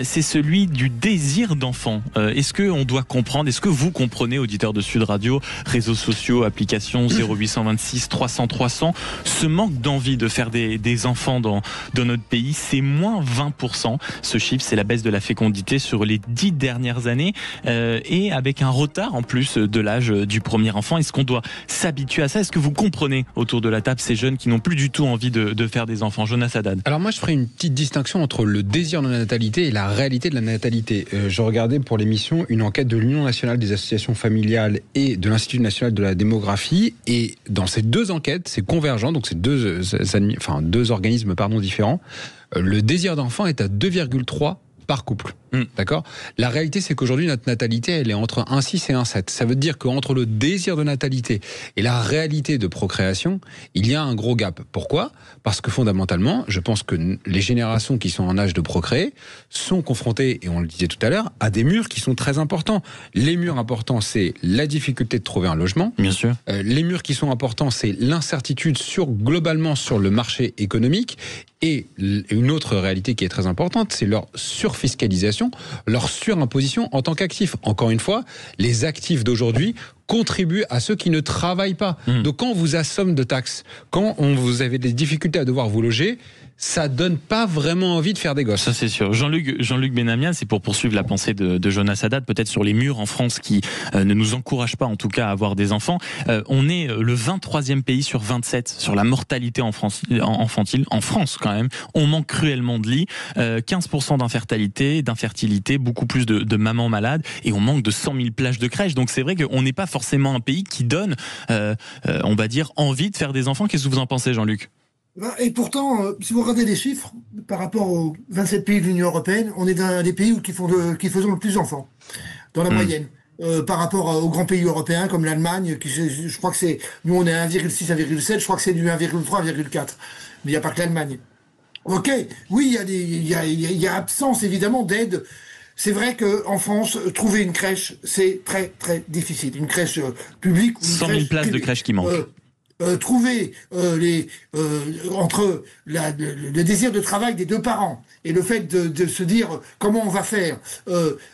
c'est celui du désir d'enfant. Est-ce qu'on doit comprendre, est-ce que vous comprenez, auditeurs de Sud Radio, réseaux sociaux, applications 0826 300 300, ce manque d'envie de faire des enfants dans notre pays, c'est moins 20%. Ce chiffre, c'est la baisse de la fécondité sur les 10 dernières années et avec un retard en plus de l'âge du premier enfant. Est-ce qu'on doit s'habituer à ça? Est-ce que vous comprenez autour de la table ces jeunes qui n'ont plus du tout envie de faire des enfants? Jonas Haddad. Alors moi, je ferai une petite distinction entre le désir de la natalité et la réalité de la natalité. Je regardais pour l'émission une enquête de l'Union nationale des associations familiales et de l'Institut national de la démographie, et dans ces deux enquêtes, c'est convergent, donc c'est deux organismes différents, le désir d'enfant est à 2,3 par couple. D'accord. La réalité, c'est qu'aujourd'hui, notre natalité, elle est entre 1,6 et 1,7. Ça veut dire qu'entre le désir de natalité et la réalité de procréation, il y a un gros gap. Pourquoi? Parce que fondamentalement, je pense que les générations qui sont en âge de procréer sont confrontées, et on le disait tout à l'heure, à des murs qui sont très importants. Les murs importants, c'est la difficulté de trouver un logement. Bien sûr. Les murs qui sont importants, c'est l'incertitude globalement sur le marché économique. Et une autre réalité qui est très importante, c'est leur surfiscalisation imposition, leur surimposition en tant qu'actifs. Encore une fois, les actifs d'aujourd'hui contribuent à ceux qui ne travaillent pas. Donc quand on vous assomme de taxes, quand vous avez des difficultés à devoir vous loger, ça donne pas vraiment envie de faire des gosses. Ça c'est sûr. Jean-Luc Benamias, c'est pour poursuivre la pensée de Jonas Haddad, peut-être sur les murs en France qui ne nous encouragent pas en tout cas à avoir des enfants. On est le 23e pays sur 27 sur la mortalité infantile. En France quand même, on manque cruellement de lits, 15% d'infertilité, beaucoup plus de mamans malades, et on manque de 100 000 places de crèche. Donc c'est vrai qu'on n'est pas forcément un pays qui donne, on va dire, envie de faire des enfants. Qu'est-ce que vous en pensez, Jean-Luc ? Et pourtant, si vous regardez les chiffres, par rapport aux 27 pays de l'Union européenne, on est dans des pays qui faisons le plus d'enfants, dans la moyenne. Par rapport aux grands pays européens comme l'Allemagne, je crois que c'est, nous on est à 1,6, 1,7, je crois que c'est du 1,3, 1,4. Mais il n'y a pas que l'Allemagne. Ok, oui, il y a absence évidemment d'aide. C'est vrai qu'en France, trouver une crèche, c'est très très difficile. Une crèche publique. 100 000 places de crèche qui manquent. Trouver entre le désir de travail des deux parents et le fait de se dire comment on va faire.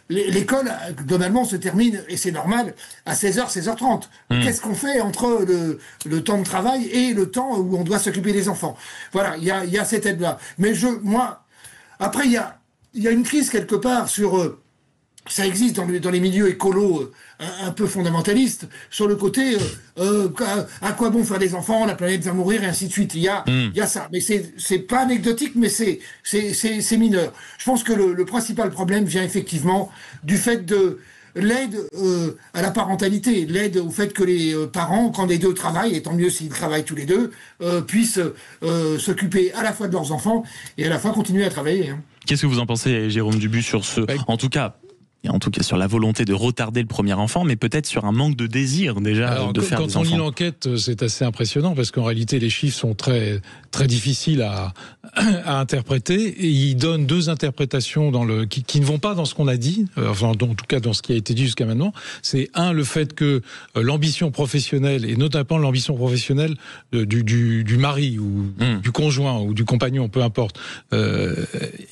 L'école, normalement, se termine, et c'est normal, à 16h, 16h30. Qu'est-ce qu'on fait entre le temps de travail et le temps où on doit s'occuper des enfants? Voilà, il y a cette aide-là. Mais après, il y a une crise quelque part sur... Ça existe dans les milieux écolos un peu fondamentalistes, sur le côté à quoi bon faire des enfants, la planète va mourir, et ainsi de suite. Il y a ça, mais c'est pas anecdotique, mais c'est mineur. Je pense que le principal problème vient effectivement du fait de l'aide à la parentalité, l'aide au fait que les parents, quand les deux travaillent, et tant mieux s'ils travaillent tous les deux, puissent s'occuper à la fois de leurs enfants et à la fois continuer à travailler. Qu'est-ce que vous en pensez, Jérôme Dubu, sur ce, en tout cas sur la volonté de retarder le premier enfant, mais peut-être sur un manque de désir déjà. Alors, de faire des enfants. Quand on lit l'enquête, c'est assez impressionnant parce qu'en réalité les chiffres sont très très difficiles à interpréter, et ils donnent deux interprétations qui ne vont pas dans ce qu'on a dit, enfin en tout cas dans ce qui a été dit jusqu'à maintenant. C'est le fait que l'ambition professionnelle, et notamment l'ambition professionnelle du mari ou du conjoint ou du compagnon, peu importe,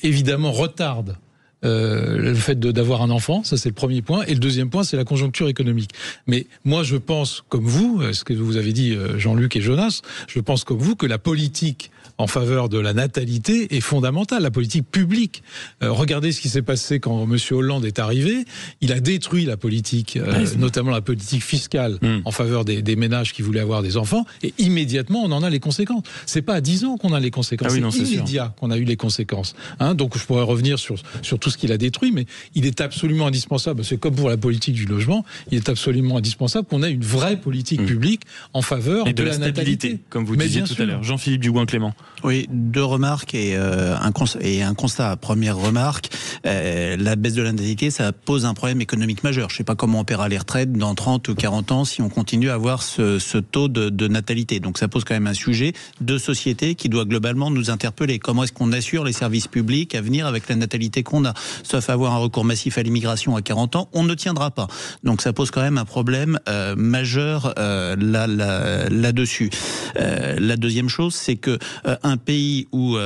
évidemment retarde le fait d'avoir un enfant, ça c'est le premier point. Et le deuxième point, c'est la conjoncture économique. Mais moi, je pense, comme vous, ce que vous avez dit, Jean-Luc et Jonas, je pense comme vous que la politique en faveur de la natalité est fondamentale, la politique publique. Regardez ce qui s'est passé quand M. Hollande est arrivé. Il a détruit la politique, notamment la politique fiscale en faveur des ménages qui voulaient avoir des enfants, et immédiatement on en a les conséquences. C'est pas à 10 ans qu'on a les conséquences, c'est immédiat qu'on a eu les conséquences. Donc je pourrais revenir sur tout ce qu'il a détruit, mais il est absolument indispensable, c'est comme pour la politique du logement, il est absolument indispensable qu'on ait une vraie politique publique en faveur de la stabilité, natalité. comme vous disiez tout à l'heure. Jean-Philippe Dugoin-Clément. Oui, deux remarques et un constat. Première remarque, la baisse de la natalité, ça pose un problème économique majeur. Je ne sais pas comment on paiera les retraites dans 30 ou 40 ans si on continue à avoir ce taux de natalité. Donc ça pose quand même un sujet de société qui doit globalement nous interpeller. Comment est-ce qu'on assure les services publics à venir avec la natalité qu'on a? Sauf avoir un recours massif à l'immigration à 40 ans, on ne tiendra pas. Donc ça pose quand même un problème majeur là-dessus. La deuxième chose, c'est que un pays où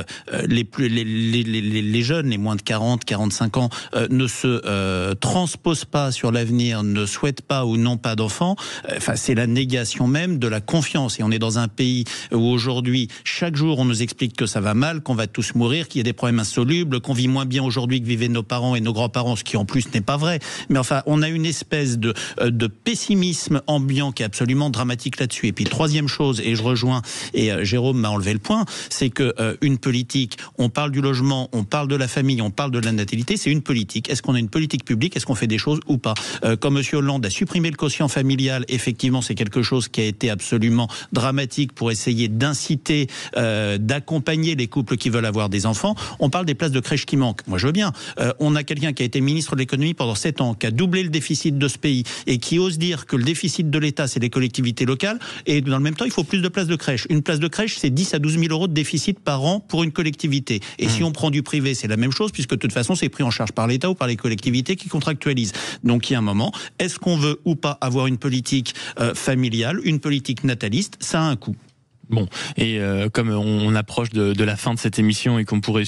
les jeunes, les moins de 40, 45 ans, ne se transposent pas sur l'avenir, ne souhaitent pas ou n'ont pas d'enfants, c'est la négation même de la confiance. Et on est dans un pays où aujourd'hui, chaque jour, on nous explique que ça va mal, qu'on va tous mourir, qu'il y a des problèmes insolubles, qu'on vit moins bien aujourd'hui que vivaient nos parents et nos grands-parents, ce qui en plus n'est pas vrai. Mais enfin, on a une espèce de pessimisme ambiant qui est absolument dramatique là-dessus. Et puis, troisième chose, et je rejoins, et Jérôme m'a enlevé le point, c'est que une politique, on parle du logement, on parle de la famille, on parle de la natalité, c'est une politique. Est-ce qu'on a une politique publique? Est-ce qu'on fait des choses ou pas? Quand M. Hollande a supprimé le quotient familial, effectivement, c'est quelque chose qui a été absolument dramatique pour essayer d'inciter, d'accompagner les couples qui veulent avoir des enfants. On parle des places de crèche qui manquent. Moi, je veux bien. On a quelqu'un qui a été ministre de l'économie pendant 7 ans, qui a doublé le déficit de ce pays et qui ose dire que le déficit de l'État, c'est les collectivités locales, et dans le même temps, il faut plus de places de crèche. Une place de crèche, c'est 10 à 12 000 euros de déficit par an pour une collectivité. Et si on prend du privé, c'est la même chose, puisque de toute façon, c'est pris en charge par l'État ou par les collectivités qui contractualisent. Donc, il y a un moment, est-ce qu'on veut ou pas avoir une politique familiale, une politique nataliste? Ça a un coût. Bon, et comme on approche de la fin de cette émission et qu'on pourrait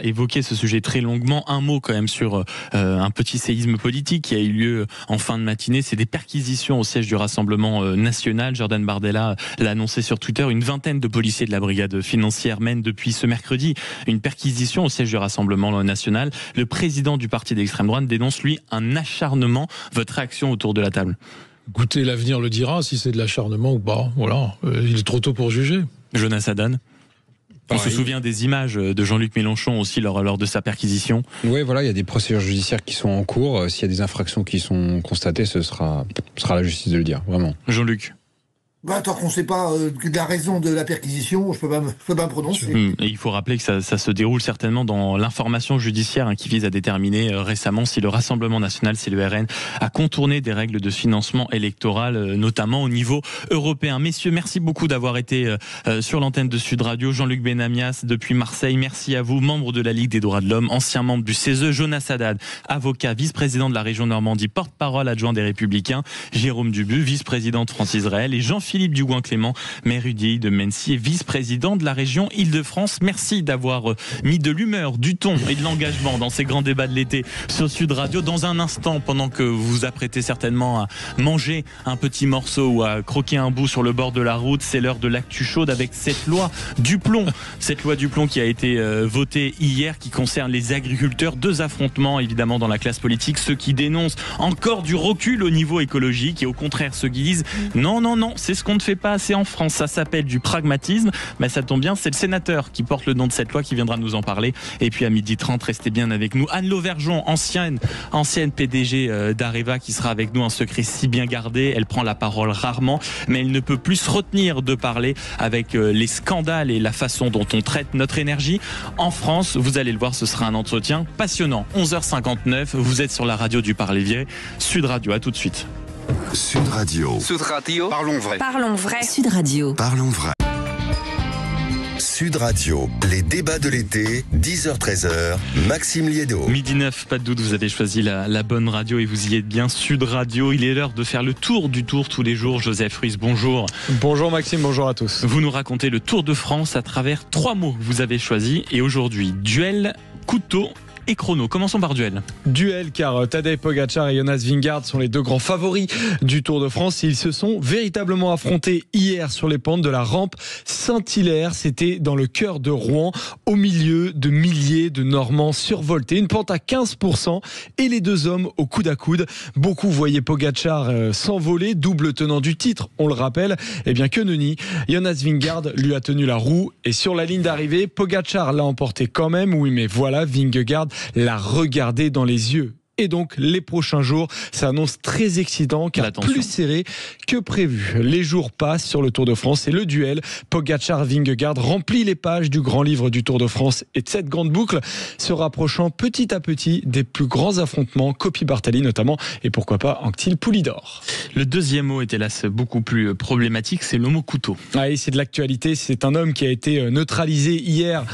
évoquer ce sujet très longuement, un mot quand même sur un petit séisme politique qui a eu lieu en fin de matinée. C'est des perquisitions au siège du Rassemblement national. Jordan Bardella l'a annoncé sur Twitter. Une vingtaine de policiers de la brigade financière mènent depuis ce mercredi une perquisition au siège du Rassemblement national. Le président du parti d'extrême droite dénonce, lui, un acharnement. Votre réaction autour de la table ? Écoutez, l'avenir le dira, si c'est de l'acharnement ou pas. Voilà, il est trop tôt pour juger. Jonas Haddad. On se souvient des images de Jean-Luc Mélenchon aussi lors de sa perquisition. Oui, voilà, il y a des procédures judiciaires qui sont en cours. S'il y a des infractions qui sont constatées, ce sera à la justice de le dire, vraiment. Jean-Luc. Tant qu'on ne sait pas la raison de la perquisition, je peux pas me prononcer. Et il faut rappeler que ça se déroule certainement dans l'information judiciaire qui vise à déterminer récemment si le Rassemblement national, si le RN, a contourné des règles de financement électoral, notamment au niveau européen. Messieurs, merci beaucoup d'avoir été sur l'antenne de Sud Radio. Jean-Luc Benamias depuis Marseille, merci à vous, membre de la Ligue des droits de l'homme, ancien membre du CESE, Jonas Haddad, avocat, vice-président de la région Normandie, porte-parole adjoint des Républicains, Jérôme Dubu, vice-président de France-Israël, et Jean-Philippe Dugouin-Clément, maire UDI de Mency et vice-président de la région Île-de-France. Merci d'avoir mis de l'humeur, du ton et de l'engagement dans ces grands débats de l'été sur Sud Radio. Dans un instant, pendant que vous vous apprêtez certainement à manger un petit morceau ou à croquer un bout sur le bord de la route, c'est l'heure de l'actu chaude avec cette loi Duplon. Cette loi Duplon qui a été votée hier, qui concerne les agriculteurs. Deux affrontements évidemment dans la classe politique, ceux qui dénoncent encore du recul au niveau écologique et au contraire ceux qui disent non, c'est ce qu'on ne fait pas assez en France. Ça s'appelle du pragmatisme, mais ça tombe bien, c'est le sénateur qui porte le nom de cette loi qui viendra nous en parler. Et puis à 12h30, restez bien avec nous. Anne Lauvergeon, ancienne PDG d'Areva, qui sera avec nous, un secret si bien gardé. Elle prend la parole rarement, mais elle ne peut plus se retenir de parler avec les scandales et la façon dont on traite notre énergie en France. Vous allez le voir, ce sera un entretien passionnant. 11h59, vous êtes sur la radio du Parlévier, Sud Radio, à tout de suite. Sud Radio. Sud Radio. Parlons vrai. Parlons vrai. Sud Radio. Parlons vrai. Sud Radio, les débats de l'été, 10h-13h, Maxime Liédo. 12h09, pas de doute, vous avez choisi la bonne radio et vous y êtes bien. Sud Radio, il est l'heure de faire le tour du tour tous les jours. Joseph Ruiz, bonjour. Bonjour Maxime, bonjour à tous. Vous nous racontez le Tour de France à travers 3 mots que vous avez choisis. Et aujourd'hui, duel, couteau et chrono. Commençons par duel. Duel, car Tadej Pogačar et Jonas Vingegaard sont les deux grands favoris du Tour de France. Ils se sont véritablement affrontés hier sur les pentes de la rampe Saint-Hilaire. C'était dans le cœur de Rouen, au milieu de milliers de Normands survoltés. Une pente à 15% et les deux hommes au coude à coude. Beaucoup voyaient Pogačar s'envoler, double tenant du titre, on le rappelle. Eh bien que nenni, Jonas Vingegaard lui a tenu la roue et sur la ligne d'arrivée, Pogačar l'a emporté quand même. Oui, mais voilà, Vingegaard l'a regardé dans les yeux. Et donc, les prochains jours s'annoncent très excitants car plus serrés que prévu. Les jours passent sur le Tour de France et le duel Pogačar-Vingegaard remplit les pages du grand livre du Tour de France et de cette grande boucle, se rapprochant petit à petit des plus grands affrontements, Coppi-Bartali notamment, et pourquoi pas Anquetil-Poulidor. Le deuxième mot est hélas beaucoup plus problématique, c'est le mot couteau. Ah, et c'est de l'actualité, c'est un homme qui a été neutralisé hier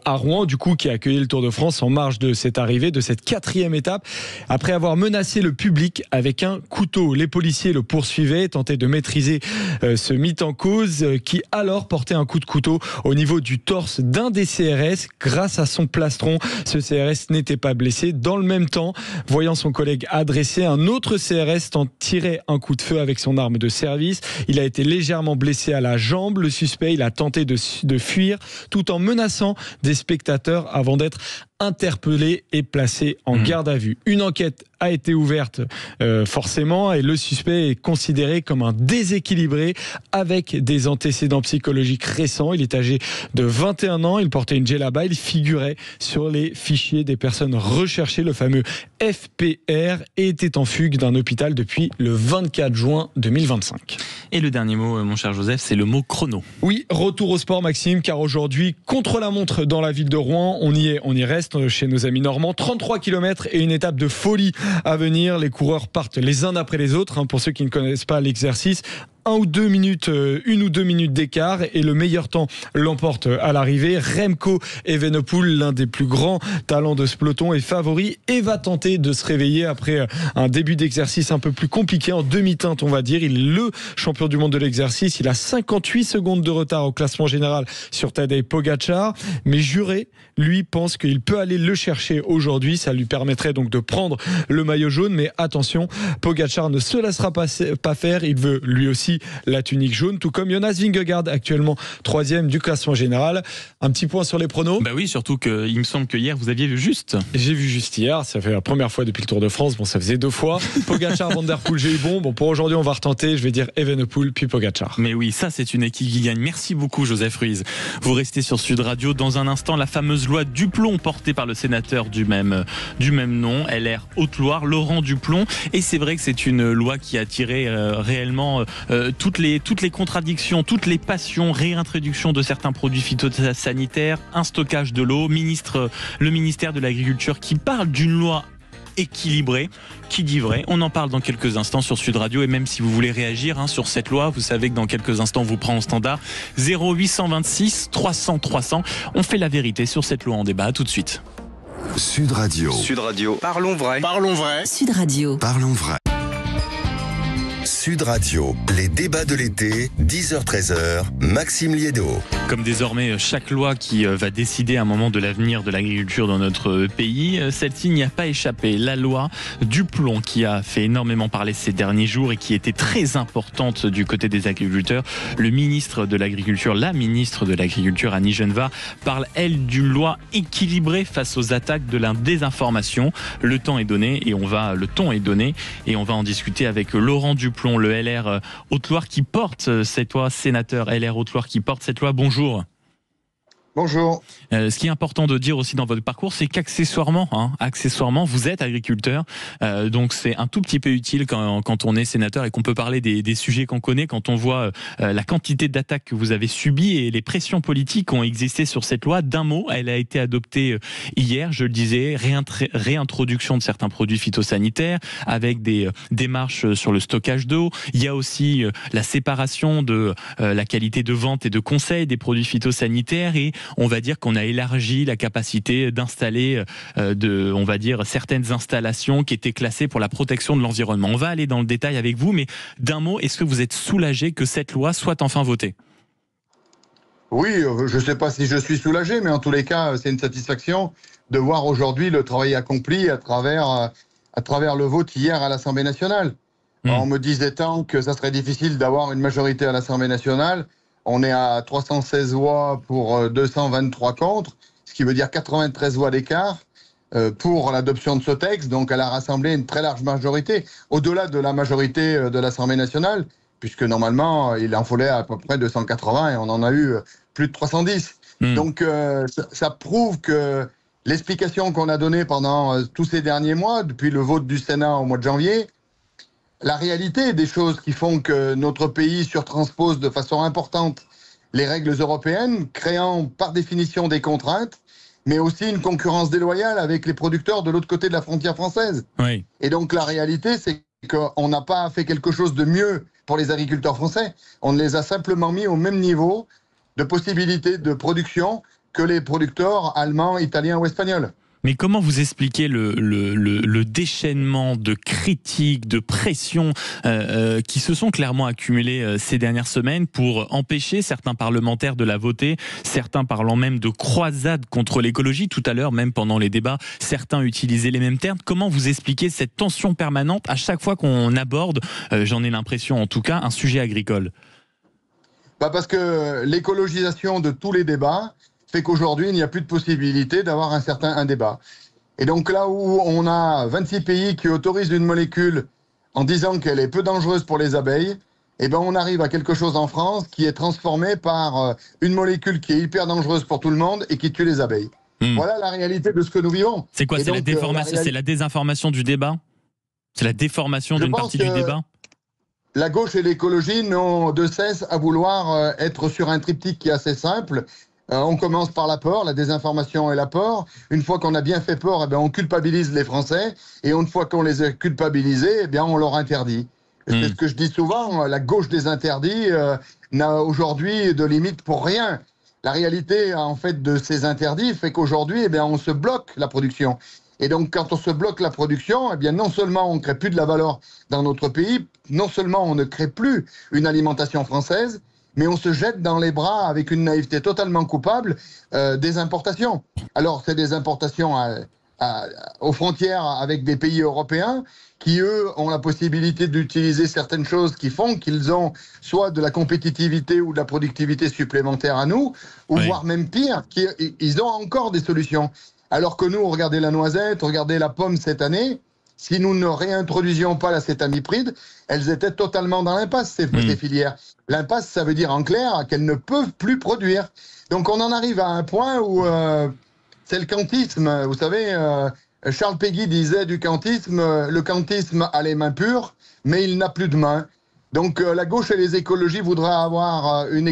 à Rouen, du coup qui a accueilli le Tour de France en marge de cette arrivée, de cette 4e étape. Après avoir menacé le public avec un couteau, les policiers le poursuivaient, tentaient de maîtriser ce mythe en cause qui alors portait un coup de couteau au niveau du torse d'un des CRS. Grâce à son plastron, ce CRS n'était pas blessé. Dans le même temps, voyant son collègue adresser, un autre CRS tirait un coup de feu avec son arme de service. Il a été légèrement blessé à la jambe. Le suspect, il a tenté de fuir tout en menaçant des spectateurs avant d'être interpellé et placé en garde à vue. Une enquête a été ouverte forcément et le suspect est considéré comme un déséquilibré avec des antécédents psychologiques récents. Il est âgé de 21 ans, il portait une djellaba, il figurait sur les fichiers des personnes recherchées, le fameux FPR, et était en fugue d'un hôpital depuis le 24 juin 2025. Et le dernier mot, mon cher Joseph, c'est le mot chrono. Oui, retour au sport Maxime, car aujourd'hui, contre la montre dans la ville de Rouen, on y reste chez nos amis normands. 33 km et une étape de folie à venir. Les coureurs partent les uns après les autres. Pour ceux qui ne connaissent pas l'exercice, une ou deux minutes d'écart et le meilleur temps l'emporte à l'arrivée. Remco Evenepoel, l'un des plus grands talents de ce peloton, est favori et va tenter de se réveiller après un début d'exercice un peu plus compliqué, en demi-teinte on va dire. Il est le champion du monde de l'exercice, il a 58 secondes de retard au classement général sur Tadej Pogačar, mais Juré, lui, pense qu'il peut aller le chercher aujourd'hui. Ça lui permettrait donc de prendre le maillot jaune, mais attention, Pogačar ne se laissera pas faire. Il veut lui aussi la tunique jaune, tout comme Jonas Vingegaard, actuellement 3e du classement général. Un petit point sur les pronos. Bah oui, surtout qu'il me semble que hier vous aviez vu juste. J'ai vu juste hier, ça fait la première fois depuis le Tour de France. Bon, ça faisait 2 fois. Pogačar, Van der Poel, j'ai eu bon. Bon, pour aujourd'hui, on va retenter. Je vais dire Evenepoel puis Pogačar. Mais oui, ça c'est une équipe qui gagne. Merci beaucoup, Joseph Ruiz. Vous restez sur Sud Radio. Dans un instant, la fameuse loi Duplon portée par le sénateur du même nom, LR Haute-Loire, Laurent Duplon. Et c'est vrai que c'est une loi qui a tiré réellement toutes les contradictions, toutes les passions, réintroduction de certains produits phytosanitaires, un stockage de l'eau, le ministère de l'Agriculture qui parle d'une loi équilibré, qui dit vrai. On en parle dans quelques instants sur Sud Radio, et même si vous voulez réagir sur cette loi, vous savez que dans quelques instants on vous prend en standard 0826 300 300. On fait la vérité sur cette loi en débat. Tout de suite. Sud Radio. Sud Radio. Parlons vrai. Parlons vrai. Sud Radio. Parlons vrai. Sud Radio, les débats de l'été, 10h-13h, Maxime Liédo. Comme désormais chaque loi qui va décider à un moment de l'avenir de l'agriculture dans notre pays, celle-ci n'y a pas échappé. La loi Duplon qui a fait énormément parler ces derniers jours et qui était très importante du côté des agriculteurs. Le ministre de l'Agriculture, la ministre de l'Agriculture, Annie Genevard, parle elle d'une loi équilibrée face aux attaques de la désinformation. Le ton est donné et on va en discuter avec Laurent Duplon, le LR Haute-Loire qui porte cette loi, sénateur LR Haute-Loire qui porte cette loi. Bonjour. Bonjour. Ce qui est important de dire aussi dans votre parcours, c'est qu'accessoirement, vous êtes agriculteur. Donc c'est un tout petit peu utile quand on est sénateur et qu'on peut parler des sujets qu'on connaît, quand on voit la quantité d'attaques que vous avez subies et les pressions politiques qui ont existé sur cette loi. D'un mot, elle a été adoptée hier, je le disais, réintroduction de certains produits phytosanitaires avec des démarches sur le stockage d'eau. Il y a aussi la séparation de la qualité de vente et de conseil des produits phytosanitaires, et on va dire qu'on a élargi la capacité d'installer certaines installations qui étaient classées pour la protection de l'environnement. On va aller dans le détail avec vous, mais d'un mot, est-ce que vous êtes soulagé que cette loi soit enfin votée ? Oui, je ne sais pas si je suis soulagé, mais en tous les cas, c'est une satisfaction de voir aujourd'hui le travail accompli à travers le vote hier à l'Assemblée nationale. On me disait tant que ça serait difficile d'avoir une majorité à l'Assemblée nationale. On est à 316 voix pour 223 contre, ce qui veut dire 93 voix d'écart pour l'adoption de ce texte. Donc elle a rassemblé une très large majorité, au-delà de la majorité de l'Assemblée nationale, puisque normalement il en fallait à peu près 280 et on en a eu plus de 310. Donc ça prouve que l'explication qu'on a donnée pendant tous ces derniers mois, depuis le vote du Sénat au mois de janvier, la réalité des choses qui font que notre pays surtranspose de façon importante les règles européennes, créant par définition des contraintes, mais aussi une concurrence déloyale avec les producteurs de l'autre côté de la frontière française. Oui. Et donc la réalité, c'est qu'on n'a pas fait quelque chose de mieux pour les agriculteurs français. On les a simplement mis au même niveau de possibilité de production que les producteurs allemands, italiens ou espagnols. Mais comment vous expliquez le déchaînement de critiques, de pressions qui se sont clairement accumulées ces dernières semaines pour empêcher certains parlementaires de la voter, certains parlant même de croisade contre l'écologie. Tout à l'heure, même pendant les débats, certains utilisaient les mêmes termes. Comment vous expliquez cette tension permanente à chaque fois qu'on aborde, j'en ai l'impression en tout cas, un sujet agricole ? Parce que l'écologisation de tous les débats fait qu'aujourd'hui, il n'y a plus de possibilité d'avoir un débat. Et donc là où on a 26 pays qui autorisent une molécule en disant qu'elle est peu dangereuse pour les abeilles, on arrive à quelque chose en France qui est transformé par une molécule qui est hyper dangereuse pour tout le monde et qui tue les abeilles. Voilà la réalité de ce que nous vivons. C'est quoi ? C'est la déformation, c'est la désinformation du débat ? C'est la déformation d'une partie du débat ? La gauche et l'écologie n'ont de cesse à vouloir être sur un triptyque qui est assez simple. On commence par la peur, la désinformation et la peur. Une fois qu'on a bien fait peur, on culpabilise les Français. Et une fois qu'on les a culpabilisés, on leur interdit. C'est ce que je dis souvent, la gauche des interdits n'a aujourd'hui de limite pour rien. La réalité, en fait, de ces interdits fait qu'aujourd'hui, eh bien, on se bloque la production. Et donc, quand on se bloque la production, eh bien, non seulement on ne crée plus de la valeur dans notre pays, non seulement on ne crée plus une alimentation française, mais on se jette dans les bras avec une naïveté totalement coupable des importations. Alors, c'est des importations aux frontières avec des pays européens qui, eux, ont la possibilité d'utiliser certaines choses qui font qu'ils ont soit de la compétitivité ou de la productivité supplémentaire à nous, ou voire même pire, ils ont encore des solutions. Alors que nous, regardez la noisette, regardez la pomme cette année, si nous ne réintroduisions pas l'acétamipride, elles étaient totalement dans l'impasse, ces filières. L'impasse, ça veut dire en clair qu'elles ne peuvent plus produire. Donc on en arrive à un point où c'est le kantisme. Vous savez, Charles Péguy disait du kantisme, le kantisme a les mains pures, mais il n'a plus de mains. Donc la gauche et les écologies voudraient avoir une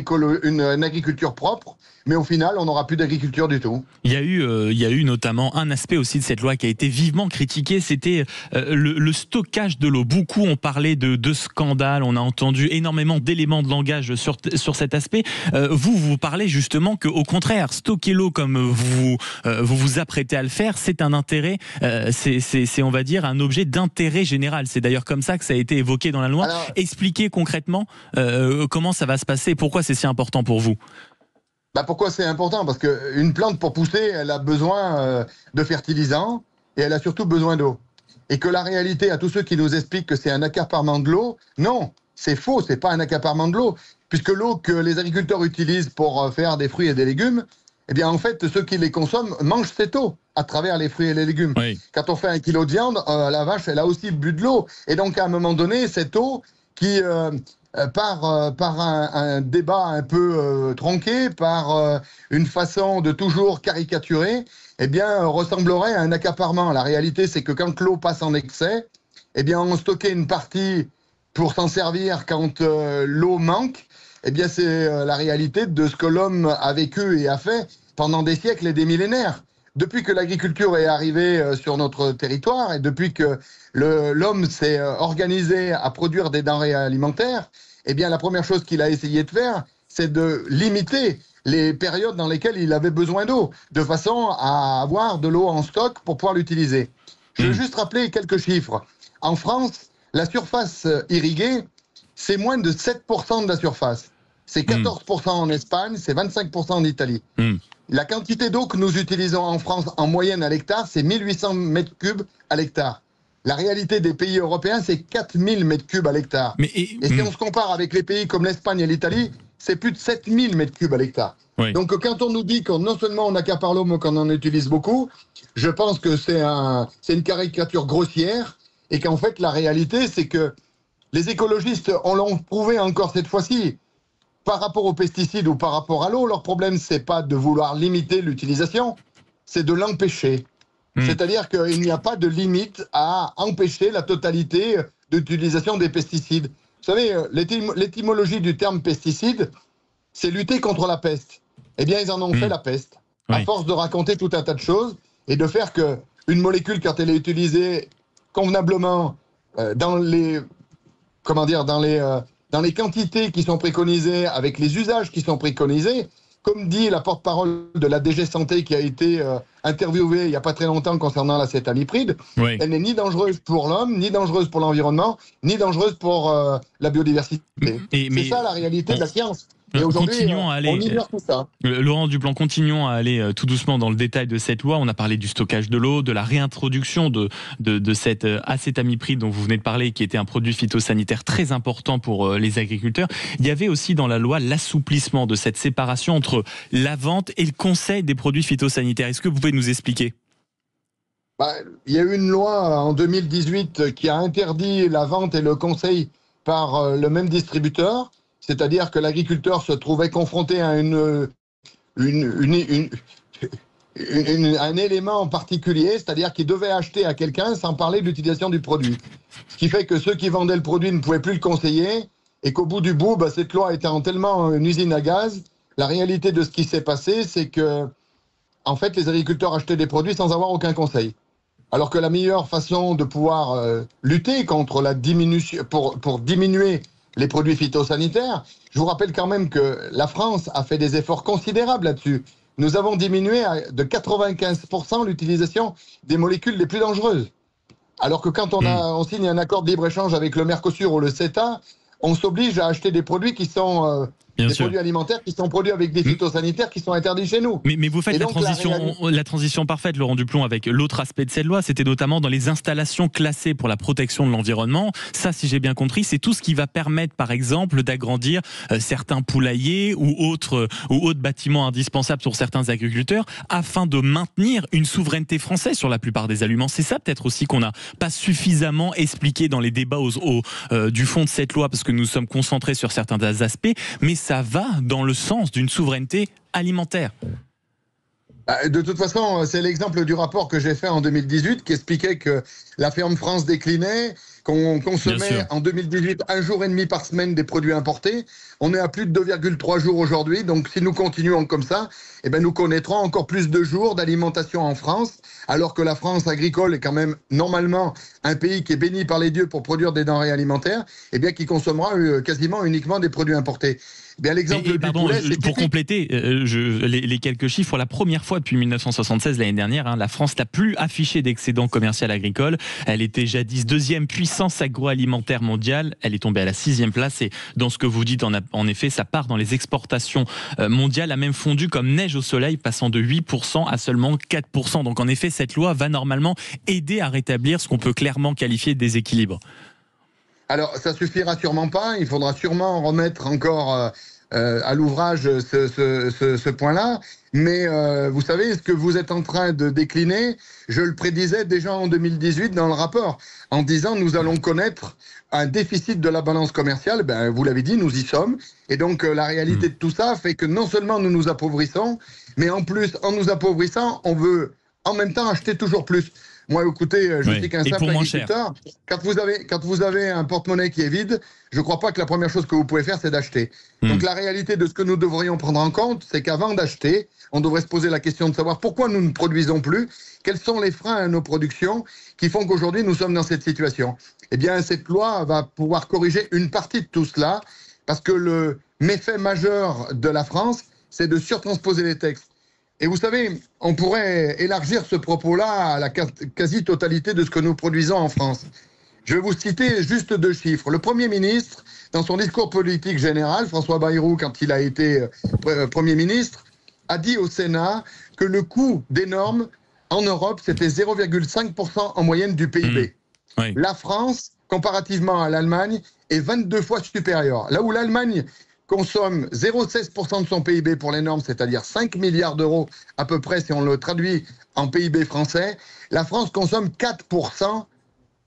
agriculture propre, mais au final, on n'aura plus d'agriculture du tout. Il y a eu notamment un aspect aussi de cette loi qui a été vivement critiqué, c'était le stockage de l'eau. Beaucoup ont parlé de scandale, on a entendu énormément d'éléments de langage sur cet aspect. Vous parlez justement qu'au contraire, stocker l'eau comme vous vous apprêtez à le faire, c'est un intérêt, c'est on va dire un objet d'intérêt général. C'est d'ailleurs comme ça que ça a été évoqué dans la loi. Alors, expliquez concrètement comment ça va se passer, pourquoi c'est si important pour vous. Pourquoi c'est important? Parce qu'une plante, pour pousser, elle a besoin de fertilisants et elle a surtout besoin d'eau. Et que la réalité, à tous ceux qui nous expliquent que c'est un accaparement de l'eau, non, c'est faux, c'est pas un accaparement de l'eau. Puisque l'eau que les agriculteurs utilisent pour faire des fruits et des légumes, eh bien en fait, ceux qui les consomment mangent cette eau à travers les fruits et les légumes. Oui. Quand on fait 1 kilo de viande, la vache, elle a aussi bu de l'eau. Et donc à un moment donné, cette eau qui... par un débat un peu tronqué, par une façon de toujours caricaturer, eh bien, ressemblerait à un accaparement. La réalité, c'est que quand l'eau passe en excès, eh bien, on stockait une partie pour s'en servir quand l'eau manque. Eh bien, c'est la réalité de ce que l'homme a vécu et a fait pendant des siècles et des millénaires. Depuis que l'agriculture est arrivée sur notre territoire et depuis que l'homme s'est organisé à produire des denrées alimentaires, eh bien la première chose qu'il a essayé de faire, c'est de limiter les périodes dans lesquelles il avait besoin d'eau, de façon à avoir de l'eau en stock pour pouvoir l'utiliser. Je veux juste rappeler quelques chiffres. En France, la surface irriguée, c'est moins de 7% de la surface. C'est 14% en Espagne, c'est 25% en Italie. La quantité d'eau que nous utilisons en France en moyenne à l'hectare, c'est 1800 mètres cubes à l'hectare. La réalité des pays européens, c'est 4000 mètres cubes à l'hectare. Et si on se compare avec les pays comme l'Espagne et l'Italie, c'est plus de 7000 mètres cubes à l'hectare. Oui. Donc quand on nous dit que non seulement on accapare l'eau, mais qu'on en utilise beaucoup, je pense que c'est une caricature grossière et qu'en fait, la réalité, c'est que les écologistes, on l'ont prouvé encore cette fois-ci, par rapport aux pesticides ou par rapport à l'eau, leur problème, c'est pas de vouloir limiter l'utilisation, c'est de l'empêcher. C'est-à-dire qu'il n'y a pas de limite à empêcher la totalité d'utilisation des pesticides. Vous savez, l'étymologie du terme pesticide, c'est lutter contre la peste. Eh bien, ils en ont fait la peste. Oui. À force de raconter tout un tas de choses et de faire qu'une molécule, quand elle est utilisée convenablement dans les quantités qui sont préconisées, avec les usages qui sont préconisés, comme dit la porte-parole de la DG Santé qui a été interviewée il n'y a pas très longtemps concernant l'acétamipride, oui. Elle n'est ni dangereuse pour l'homme, ni dangereuse pour l'environnement, ni dangereuse pour la biodiversité. C'est ça la réalité de la science. Et aujourd'hui, on ignore tout ça. Laurent Duplan, continuons à aller tout doucement dans le détail de cette loi. On a parlé du stockage de l'eau, de la réintroduction de cette acétamipride dont vous venez de parler, qui était un produit phytosanitaire très important pour les agriculteurs. Il y avait aussi dans la loi l'assouplissement de cette séparation entre la vente et le conseil des produits phytosanitaires. Est-ce que vous pouvez nous expliquer ? Il y a eu une loi en 2018 qui a interdit la vente et le conseil par le même distributeur. C'est-à-dire que l'agriculteur se trouvait confronté à un élément en particulier, c'est-à-dire qu'il devait acheter à quelqu'un sans parler de l'utilisation du produit. Ce qui fait que ceux qui vendaient le produit ne pouvaient plus le conseiller et qu'au bout du bout, cette loi étant tellement une usine à gaz, la réalité de ce qui s'est passé, c'est que en fait, les agriculteurs achetaient des produits sans avoir aucun conseil. alors que la meilleure façon de pouvoir lutter contre la diminution, pour diminuer les produits phytosanitaires, je vous rappelle quand même que la France a fait des efforts considérables là-dessus. Nous avons diminué de 95% l'utilisation des molécules les plus dangereuses. Alors que quand on signe un accord de libre-échange avec le Mercosur ou le CETA, on s'oblige à acheter des produits qui sont produits alimentaires qui sont produits avec des phytosanitaires qui sont interdits chez nous. Mais vous faites donc, la transition parfaite, Laurent Duplon, avec l'autre aspect de cette loi, c'était notamment dans les installations classées pour la protection de l'environnement. Ça, si j'ai bien compris, c'est tout ce qui va permettre, par exemple, d'agrandir certains poulaillers ou autres bâtiments indispensables pour certains agriculteurs, afin de maintenir une souveraineté française sur la plupart des aliments. C'est ça peut-être aussi qu'on n'a pas suffisamment expliqué dans les débats du fond de cette loi, parce que nous sommes concentrés sur certains aspects, mais ça va dans le sens d'une souveraineté alimentaire. De toute façon, c'est l'exemple du rapport que j'ai fait en 2018 qui expliquait que la ferme France déclinait, qu'on consommait en 2018 1 jour et demi par semaine des produits importés. On est à plus de 2,3 jours aujourd'hui. Donc si nous continuons comme ça, eh ben, nous connaîtrons encore plus de jours d'alimentation en France, alors que la France agricole est quand même normalement un pays qui est béni par les dieux pour produire des denrées alimentaires, eh bien qui consommera quasiment uniquement des produits importés. Eh bien, l'exemple du poulet, pour compléter les quelques chiffres, pour la première fois depuis 1976, l'année dernière, la France n'a plus affiché d'excédent commercial agricole. Elle était jadis deuxième puissance agroalimentaire mondiale. Elle est tombée à la 6e place. Et dans ce que vous dites, en effet, sa part dans les exportations mondiales a même fondu comme neige au soleil, passant de 8% à seulement 4%. Donc en effet, cette loi va normalement aider à rétablir ce qu'on peut clairement qualifier de déséquilibre. Alors, ça suffira sûrement pas. Il faudra sûrement remettre encore à l'ouvrage ce point-là. Mais vous savez, ce que vous êtes en train de décliner, je le prédisais déjà en 2018 dans le rapport, en disant nous allons connaître un déficit de la balance commerciale. Ben, vous l'avez dit, nous y sommes. Et donc, la réalité de tout ça fait que non seulement nous nous appauvrissons, mais en plus, en nous appauvrissant, on veut en même temps acheter toujours plus. Moi, écoutez, je suis qu'un simple agriculteur. Quand vous avez un porte-monnaie qui est vide, je ne crois pas que la première chose que vous pouvez faire, c'est d'acheter. Donc la réalité de ce que nous devrions prendre en compte, c'est qu'avant d'acheter, on devrait se poser la question de savoir pourquoi nous ne produisons plus, quels sont les freins à nos productions qui font qu'aujourd'hui nous sommes dans cette situation. Eh bien, cette loi va pouvoir corriger une partie de tout cela, parce que le méfait majeur de la France, c'est de surtransposer les textes. Et vous savez, on pourrait élargir ce propos-là à la quasi-totalité de ce que nous produisons en France. Je vais vous citer juste 2 chiffres. Le Premier ministre, dans son discours politique général, François Bayrou, quand il a été Premier ministre, a dit au Sénat que le coût des normes en Europe, c'était 0,5% en moyenne du PIB. Oui. La France, comparativement à l'Allemagne, est 22 fois supérieure. Là où l'Allemagne consomme 0,16% de son PIB pour les normes, c'est-à-dire 5 milliards d'euros à peu près si on le traduit en PIB français, la France consomme 4%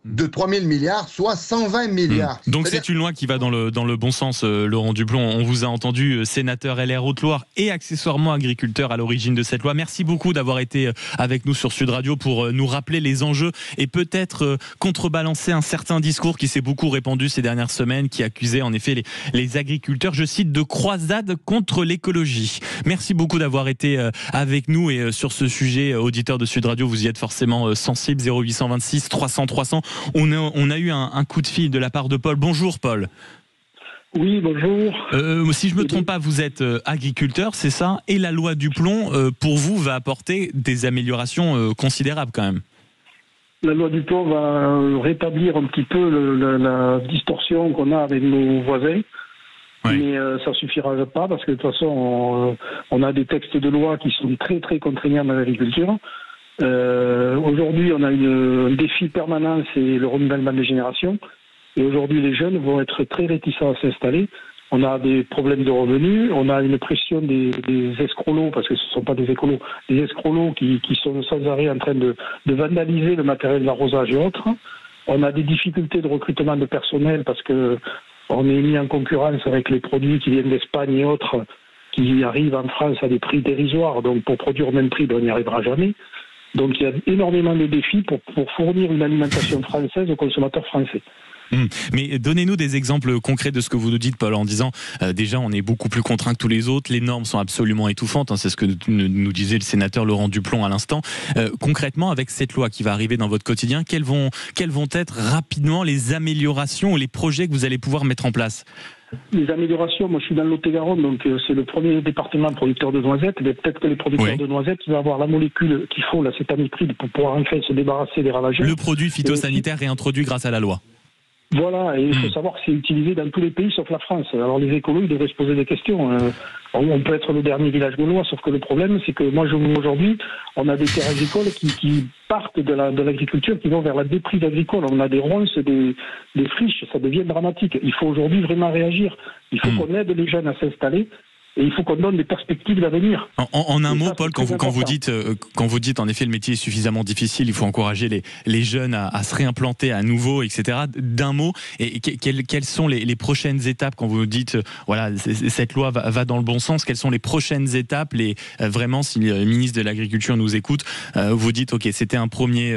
de 3 000 milliards, soit 120 milliards. Donc c'est une loi qui va dans le bon sens, Laurent Duplon. On vous a entendu, sénateur LR Haute-Loire et accessoirement agriculteur à l'origine de cette loi. Merci beaucoup d'avoir été avec nous sur Sud Radio pour nous rappeler les enjeux et peut-être contrebalancer un certain discours qui s'est beaucoup répandu ces dernières semaines, qui accusait en effet les agriculteurs, je cite, de croisade contre l'écologie. Merci beaucoup d'avoir été avec nous et sur ce sujet, auditeur de Sud Radio, vous y êtes forcément sensible. 0826 300 300. On a eu un coup de fil de la part de Paul. Bonjour Paul. Oui, bonjour. Si je ne me trompe pas, vous êtes agriculteur, c'est ça? Et la loi Duplon, pour vous, va apporter des améliorations considérables quand même. La loi Duplon va rétablir un petit peu la distorsion qu'on a avec nos voisins. Oui. Mais ça ne suffira pas parce que de toute façon, on a des textes de loi qui sont très très contraignants dans l'agriculture. Aujourd'hui, on a un défi permanent, c'est le renouvellement des générations. Et aujourd'hui, les jeunes vont être très réticents à s'installer. On a des problèmes de revenus, on a une pression des escrolos, parce que ce ne sont pas des écolos, des escrolos qui sont sans arrêt en train de vandaliser le matériel d'arrosage et autres. On a des difficultés de recrutement de personnel parce que on est mis en concurrence avec les produits qui viennent d'Espagne et autres, qui arrivent en France à des prix dérisoires. Donc pour produire au même prix, on n'y arrivera jamais. Donc il y a énormément de défis pour fournir une alimentation française aux consommateurs français. Mais donnez-nous des exemples concrets de ce que vous nous dites, Paul, en disant déjà on est beaucoup plus contraint que tous les autres, les normes sont absolument étouffantes, c'est ce que nous disait le sénateur Laurent Duplon à l'instant. Concrètement, avec cette loi qui va arriver dans votre quotidien, quelles vont être rapidement les améliorations ou les projets que vous allez pouvoir mettre en place ? Les améliorations, moi je suis dans le Lot-et-Garonne, donc c'est le premier département producteur de noisettes, mais peut-être que les producteurs de noisettes vont avoir la molécule qu'il faut, l'acétamipride, pour pouvoir enfin se débarrasser des ravageurs. Le produit phytosanitaire réintroduit grâce à la loi. Voilà, et il faut savoir que c'est utilisé dans tous les pays sauf la France. Alors les écolos, ils devraient se poser des questions. On peut être le dernier village gaulois, sauf que le problème, c'est que moi, aujourd'hui, on a des terres agricoles qui partent de l'agriculture, qui vont vers la déprise agricole. On a des ronces, des friches, ça devient dramatique. Il faut aujourd'hui vraiment réagir. Il faut qu'on aide les jeunes à s'installer. Et il faut qu'on donne des perspectives d'avenir. En un mot, Paul, quand vous dites en effet le métier est suffisamment difficile, il faut encourager les jeunes à se réimplanter à nouveau, etc. D'un mot, et quelles sont les prochaines étapes quand vous dites voilà cette loi va dans le bon sens? Quelles sont les prochaines étapes? Vraiment, si le ministre de l'Agriculture nous écoute, vous dites ok, c'était un premier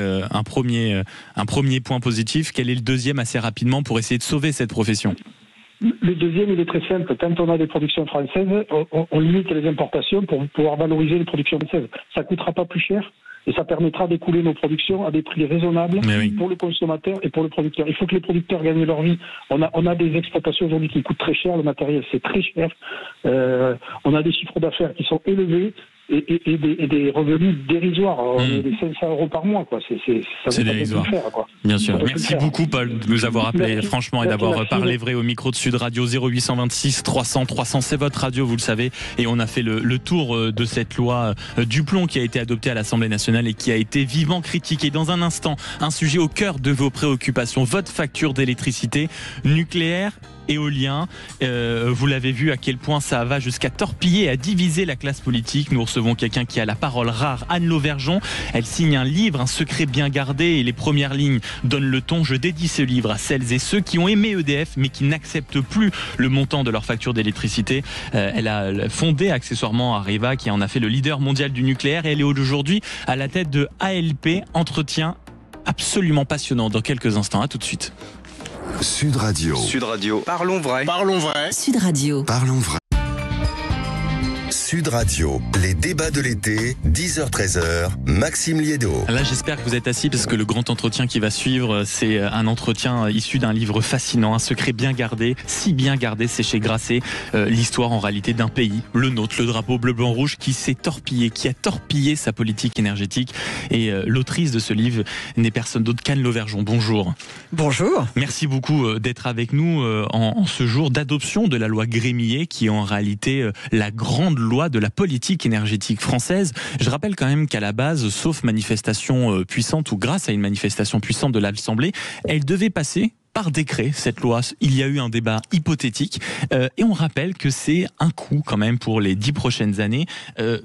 point positif. Quel est le deuxième assez rapidement pour essayer de sauver cette profession? Le deuxième, il est très simple. Quand on a des productions françaises, on limite les importations pour pouvoir valoriser les productions françaises. Ça coûtera pas plus cher et ça permettra d'écouler nos productions à des prix raisonnables pour le consommateur et pour le producteur. Il faut que les producteurs gagnent leur vie. On a des exploitations aujourd'hui qui coûtent très cher, le matériel c'est très cher. On a des chiffres d'affaires qui sont élevés. Et des revenus dérisoires, des 500 € par mois, quoi. C'est dérisoire. Bien sûr. Merci beaucoup, Paul, de nous avoir appelé, franchement, et d'avoir parlé vrai au micro de Sud Radio. 0826 300 300, c'est votre radio, vous le savez. Et on a fait le tour de cette loi Duplon qui a été adoptée à l'Assemblée nationale et qui a été vivement critiquée. Dans un instant, un sujet au cœur de vos préoccupations, votre facture d'électricité nucléaire, éolien. Vous l'avez vu à quel point ça va jusqu'à torpiller, à diviser la classe politique. Nous recevons quelqu'un qui a la parole rare, Anne Lauvergeon. Elle signe un livre, un secret bien gardé, et les premières lignes donnent le ton. Je dédie ce livre à celles et ceux qui ont aimé EDF mais qui n'acceptent plus le montant de leur facture d'électricité. Elle a fondé accessoirement Areva, qui en a fait le leader mondial du nucléaire, et elle est aujourd'hui à la tête de ALP. Entretien absolument passionnant dans quelques instants. À tout de suite. Sud Radio. Sud Radio. Parlons vrai. Parlons vrai. Sud Radio. Parlons vrai. Sud Radio, les débats de l'été, 10h-13h, Maxime Liédo. Là, j'espère que vous êtes assis parce que le grand entretien qui va suivre, c'est un entretien issu d'un livre fascinant, un secret bien gardé, si bien gardé, c'est chez Grasset, l'histoire en réalité d'un pays, le nôtre, le drapeau bleu-blanc-rouge, qui s'est torpillé, qui a torpillé sa politique énergétique. Et l'autrice de ce livre n'est personne d'autre qu'Anne Lauvergeon. Bonjour. Bonjour. Merci beaucoup d'être avec nous en ce jour d'adoption de la loi Grémillet, qui est en réalité la grande loi de la politique énergétique française. Je rappelle quand même qu'à la base, sauf manifestation puissante ou grâce à une manifestation puissante de l'Assemblée, elle devait passer par décret, cette loi. Il y a eu un débat hypothétique et on rappelle que c'est un coût quand même pour les 10 prochaines années,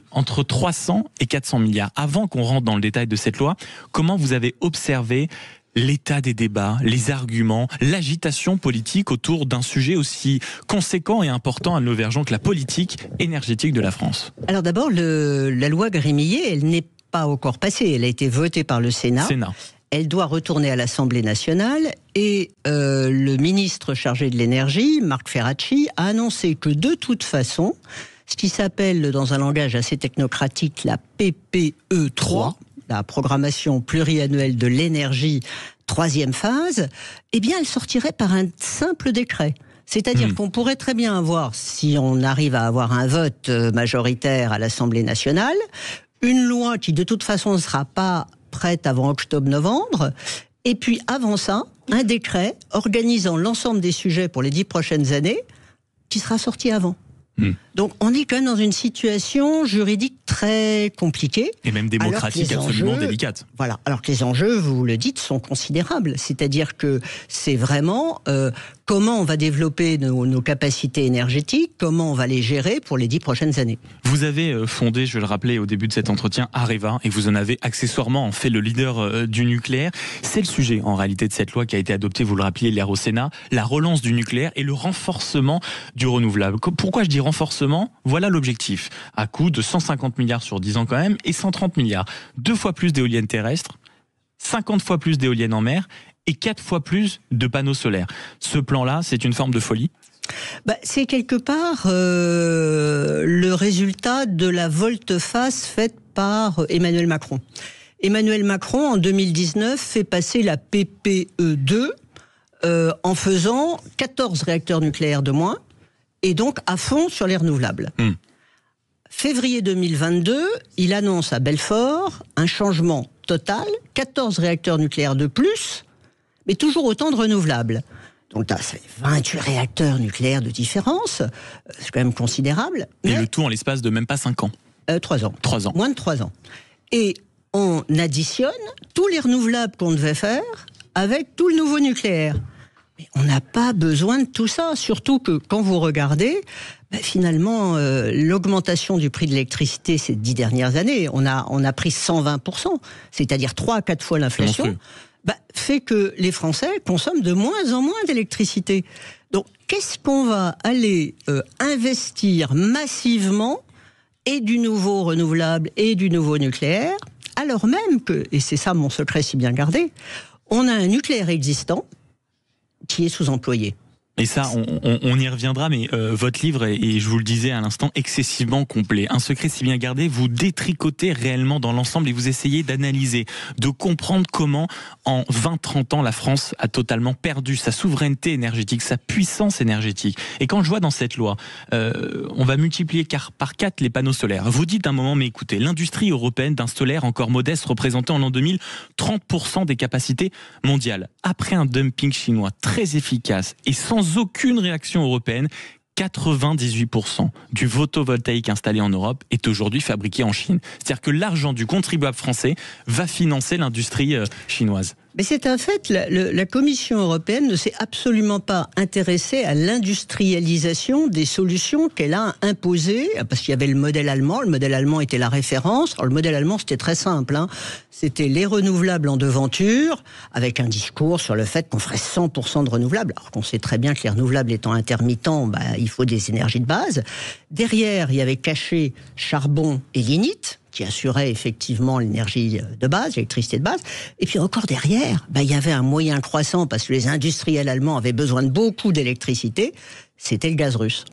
entre 300 et 400 milliards. Avant qu'on rentre dans le détail de cette loi, comment vous avez observé l'état des débats, les arguments, l'agitation politique autour d'un sujet aussi conséquent et important à Anne Lauvergeon que la politique énergétique de la France? Alors d'abord, la loi Grémillet, elle n'est pas encore passée. Elle a été votée par le Sénat. Elle doit retourner à l'Assemblée nationale et le ministre chargé de l'énergie, Marc Ferracci, a annoncé que de toute façon, ce qui s'appelle dans un langage assez technocratique la PPE 3, la programmation pluriannuelle de l'énergie, 3e phase, eh bien, elle sortirait par un simple décret. C'est-à-dire qu'on pourrait très bien avoir, si on arrive à avoir un vote majoritaire à l'Assemblée nationale, une loi qui de toute façon ne sera pas prête avant octobre-novembre, et puis avant ça, un décret organisant l'ensemble des sujets pour les 10 prochaines années, qui sera sorti avant. Donc on est quand même dans une situation juridique très compliquée. Et même démocratique absolument délicate. Voilà, alors que les enjeux, vous le dites, sont considérables. C'est-à-dire que c'est vraiment comment on va développer nos capacités énergétiques, comment on va les gérer pour les 10 prochaines années. Vous avez fondé, je le rappelais au début de cet entretien, Areva, et vous en avez accessoirement fait le leader du nucléaire. C'est le sujet en réalité de cette loi qui a été adoptée, vous le rappeliez hier au Sénat, la relance du nucléaire et le renforcement du renouvelable. Pourquoi je dis renforcement? Voilà l'objectif. À coût de 150 milliards sur 10 ans quand même, et 130 milliards. 2 fois plus d'éoliennes terrestres, 50 fois plus d'éoliennes en mer, et 4 fois plus de panneaux solaires. Ce plan-là, c'est une forme de folie. C'est quelque part le résultat de la volte-face faite par Emmanuel Macron. Emmanuel Macron, en 2019, fait passer la PPE2 en faisant 14 réacteurs nucléaires de moins, et donc à fond sur les renouvelables. Février 2022, il annonce à Belfort un changement total, 14 réacteurs nucléaires de plus, mais toujours autant de renouvelables. Donc ça fait 28 réacteurs nucléaires de différence, c'est quand même considérable. Et le tout en l'espace de même pas 5 ans. 3 ans. 3 ans. Moins de 3 ans. Et on additionne tous les renouvelables qu'on devait faire avec tout le nouveau nucléaire. Mais on n'a pas besoin de tout ça, surtout que quand vous regardez, finalement, l'augmentation du prix de l'électricité ces 10 dernières années, on a pris 120%, c'est-à-dire 3 à 4 fois l'inflation, fait que les Français consomment de moins en moins d'électricité. Donc, qu'est-ce qu'on va aller investir massivement et du nouveau renouvelable et du nouveau nucléaire, alors même que, et c'est ça mon secret si bien gardé, on a un nucléaire existant qui est sous-employé. Et ça, on y reviendra, mais votre livre est, et je vous le disais à l'instant, excessivement complet. Un secret si bien gardé, vous détricotez réellement dans l'ensemble et vous essayez d'analyser, de comprendre comment, en 20-30 ans, la France a totalement perdu sa souveraineté énergétique, sa puissance énergétique. Et quand je vois dans cette loi, on va multiplier par 4 les panneaux solaires. Vous dites à un moment, mais écoutez, l'industrie européenne d'un solaire encore modeste représentait en l'an 2000 30% des capacités mondiales. Après un dumping chinois très efficace et sans aucune réaction européenne, 98% du photovoltaïque installé en Europe est aujourd'hui fabriqué en Chine. C'est-à-dire que l'argent du contribuable français va financer l'industrie chinoise. Mais c'est un fait, la Commission européenne ne s'est absolument pas intéressée à l'industrialisation des solutions qu'elle a imposées, parce qu'il y avait le modèle allemand était la référence. Alors le modèle allemand c'était très simple, c'était les renouvelables en devanture, avec un discours sur le fait qu'on ferait 100% de renouvelables, alors qu'on sait très bien que les renouvelables étant intermittents, il faut des énergies de base. Derrière, il y avait caché charbon et lignite, qui assurait effectivement l'énergie de base, l'électricité de base. Et puis encore derrière, il y avait un moyen croissant, parce que les industriels allemands avaient besoin de beaucoup d'électricité, c'était le gaz russe.